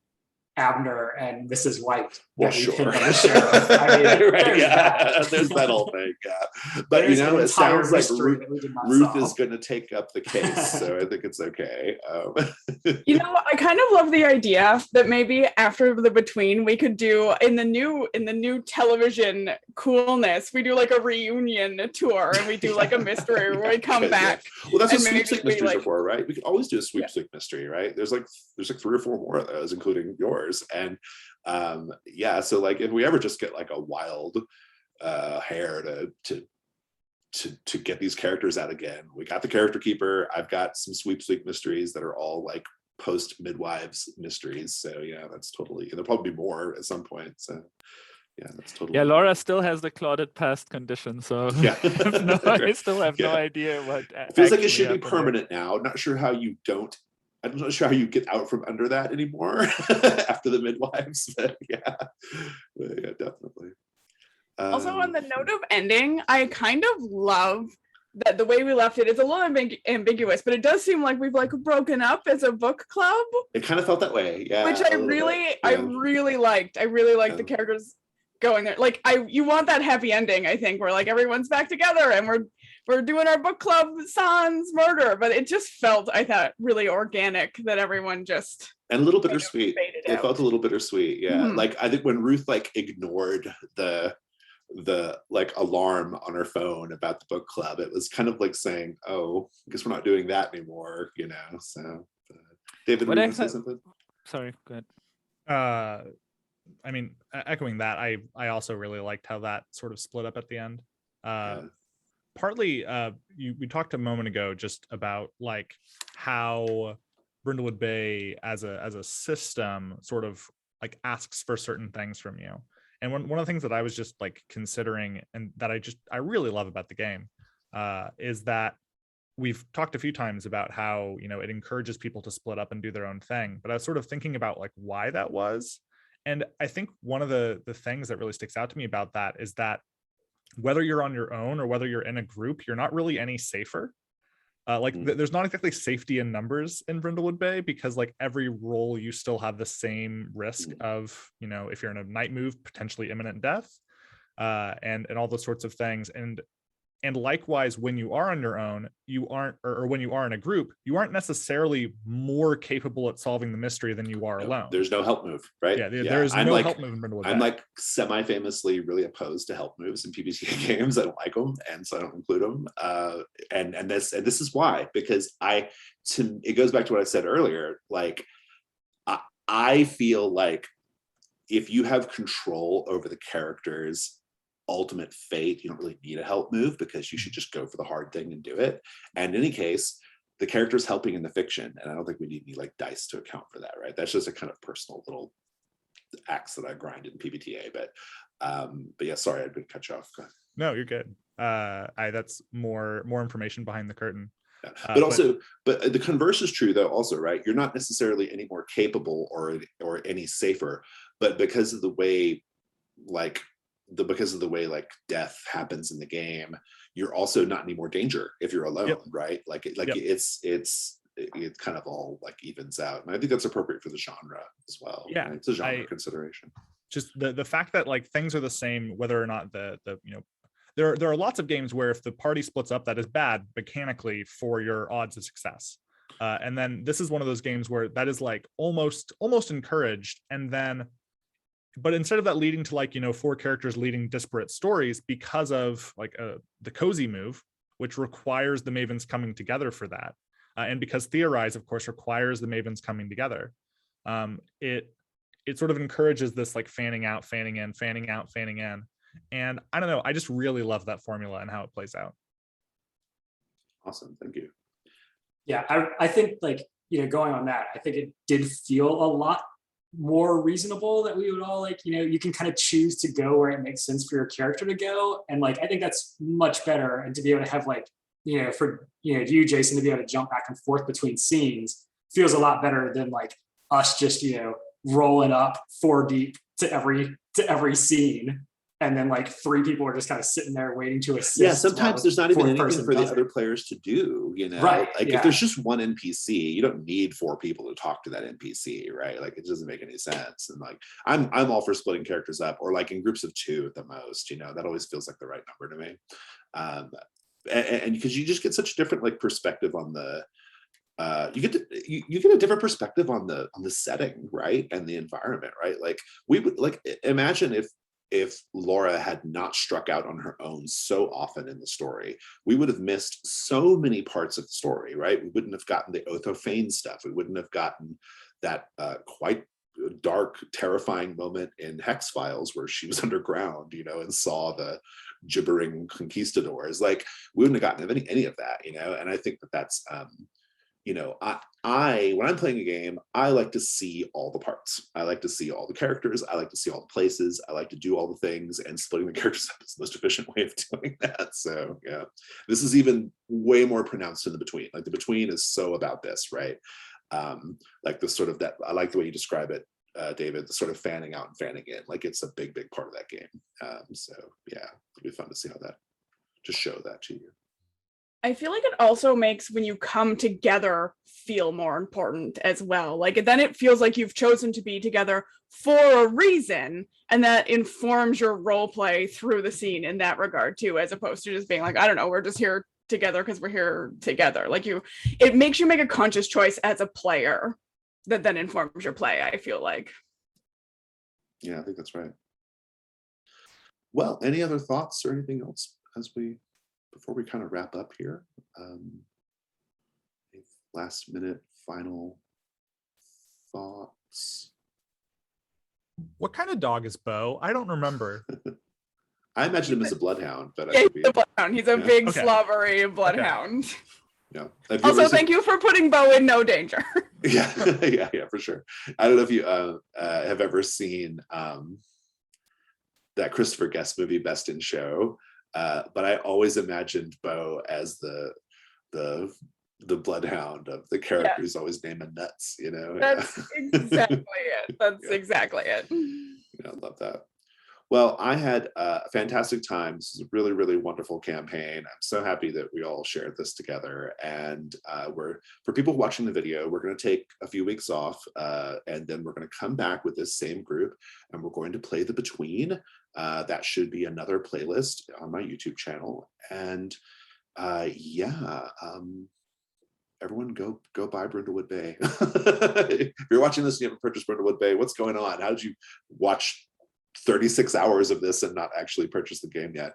Abner and Mrs. White. well, that we sure. pinned on the sheriff. I mean, Right, there's yeah. that. There's that whole thing, yeah. But There's you know, an it entire sounds like mystery that we did not Ruth solve. is going to take up the case, so I think it's okay. You know, I kind of love the idea that maybe after The Between, we could do in the new television coolness, we do like a reunion tour and we do like a mystery where we come back. Well, that's what and maybe sweepstake we, mysteries like- are for, right? We could always do a sweepstake mystery, right? There's like 3 or 4 more of those, including yours. And yeah, so like if we ever just get like a wild hair to get these characters out again, we got the character keeper. I've got some sweepstake mysteries that are all like post Midwives mysteries. So yeah, that's totally, and there'll probably be more at some point. So yeah, that's totally. Yeah, Laura still has the clouded past condition, so Yeah. I still have no Yeah. idea what. Feels like it actually should be happened there. permanent now. Not sure how you don't. I'm not sure how you get out from under that anymore after the Midwives. But yeah, definitely. Also, on the note of ending, I kind of love that the way we left it is a little ambiguous, but it does seem like we've like broken up as a book club, It kind of felt that way, yeah. which a I little bit, really liked. I really liked the Yeah. characters going there. Like you want that happy ending, I think, where like everyone's back together and we're doing our book club sans murder, but it just felt, I thought, really organic that everyone just and a little kind of bittersweet. faded It out. felt a little bittersweet, yeah. Mhm. Like I think when Ruth like ignored the like alarm on her phone about the book club, it was kind of like saying, oh, I guess we're not doing that anymore, you know. So David, What were you I gonna say thought- something? Sorry, go ahead. I mean, echoing that, I also really liked how that sort of split up at the end. Yeah. partly we talked a moment ago just about like how Brindlewood Bay as a system sort of like asks for certain things from you. And one of the things that I was just like considering and that I really love about the game is that we've talked a few times about how, you know, it encourages people to split up and do their own thing. But I was sort of thinking about like why that was. And I think one of the things that really sticks out to me about that is that whether you're on your own or whether you're in a group, you're not really any safer. There's not exactly safety in numbers in Brindlewood Bay because like every roll you still have the same risk of, you know, if you're in a night move, potentially imminent death, and all those sorts of things. And likewise, when you are on your own, you aren't, or when you are in a group, you aren't necessarily more capable at solving the mystery than you are alone. There's no help move, right? Yeah, there is no help move in Brindlewood Bay. I'm like semi-famously really opposed to help moves in PBTA games. I don't like them, and so I don't include them. And this is why, because it goes back to what I said earlier. Like, I feel like if you have control over the character's ultimate fate, you don't really need a help move because you should just go for the hard thing and do it. And in any case, the character's helping in the fiction, and I don't think we need any like dice to account for that, right? That's just a kind of personal little axe that I grind in PBTA. But yeah, sorry, I'd been cut you off. No, you're good. That's more information behind the curtain. Yeah. But the converse is true though also, right? You're not necessarily any more capable or any safer, but because of the way death happens in the game, you're also not any more danger if you're alone. Yep. Right? It's kind of all like evens out, and I think that's appropriate for the genre as well. Yeah, right? It's a genre consideration. Just the fact that like things are the same whether or not the you know, there are lots of games where if the party splits up, that is bad mechanically for your odds of success. And then this is one of those games where that is like almost encouraged, and then. But instead of that leading to like, you know, 4 characters leading disparate stories because of like the cozy move, which requires the Mavens coming together for that. And because Theorize, of course, requires the Mavens coming together. It sort of encourages this like fanning out, fanning in, fanning out, fanning in. And I don't know, I just really love that formula and how it plays out. Awesome, thank you. Yeah, I think like, you know, going on that, I think it did feel a lot more reasonable that we would all like, you know, you can kind of choose to go where it makes sense for your character to go. And like, I think that's much better. And to be able to have like, you know, for, you know, you, Jason, to be able to jump back and forth between scenes feels a lot better than like us just, you know, rolling up 4 deep to every scene. And then like 3 people are just kind of sitting there waiting to assist. Yeah, sometimes there's not even anything for the other players to do, you know? Right. Like if there's just one NPC, you don't need 4 people to talk to that NPC, right? Like it doesn't make any sense. And like I'm all for splitting characters up, or like in groups of 2 at the most, you know, that always feels like the right number to me. And because you just get such different like perspective on the you get a different perspective on the setting, right? And the environment, right? Like we would like imagine if Laura had not struck out on her own so often in the story, we would have missed so many parts of the story, right? We wouldn't have gotten the Oath of Fane stuff. We wouldn't have gotten that quite dark, terrifying moment in Hex Files where she was underground, you know, and saw the gibbering conquistadors. Like we wouldn't have gotten any of that, you know? And I think that's, you know, I when I'm playing a game, I like to see all the parts. I like to see all the characters. I like to see all the places. I like to do all the things, and splitting the characters up is the most efficient way of doing that. So yeah, this is even way more pronounced in the Between. Like the Between is so about this, right? Like the sort of that. I like the way you describe it, David. The sort of fanning out and fanning in. Like it's a big part of that game. So yeah, it'll be fun to see how that just show that to you. I feel like it also makes when you come together feel more important as well. Like then it feels like you've chosen to be together for a reason, and that informs your role play through the scene in that regard too, as opposed to just being like, I don't know, we're just here together because we're here together. Like it makes you make a conscious choice as a player that then informs your play, I feel like. Yeah, I think that's right. Well, any other thoughts or anything else before we kind of wrap up here? Last minute final thoughts. What kind of dog is Bo? I don't remember. I imagine him as a bloodhound, but I Yeah, could he's be. a bloodhound. He's a Yeah. big Okay. slobbery bloodhound. Yeah. Have you Also, ever seen- thank you for putting Bo in no danger. Yeah, yeah, for sure. I don't know if you have ever seen that Christopher Guest movie, Best in Show, but I always imagined Bo as the bloodhound of the character who's always naming nuts. You know, That's exactly it. That's exactly it. I love that. Well, I had a fantastic time. This is a really, really wonderful campaign. I'm so happy that we all shared this together. And for people watching the video, we're going to take a few weeks off, and then we're going to come back with this same group, and we're going to play the Between. That should be another playlist on my YouTube channel. And everyone go buy Brindlewood Bay. If you're watching this and you haven't purchased Brindlewood Bay, what's going on? How did you watch 36 hours of this and not actually purchase the game yet?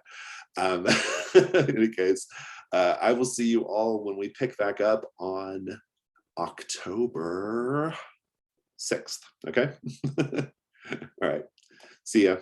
In any case, I will see you all when we pick back up on October 6th. Okay. All right. See ya.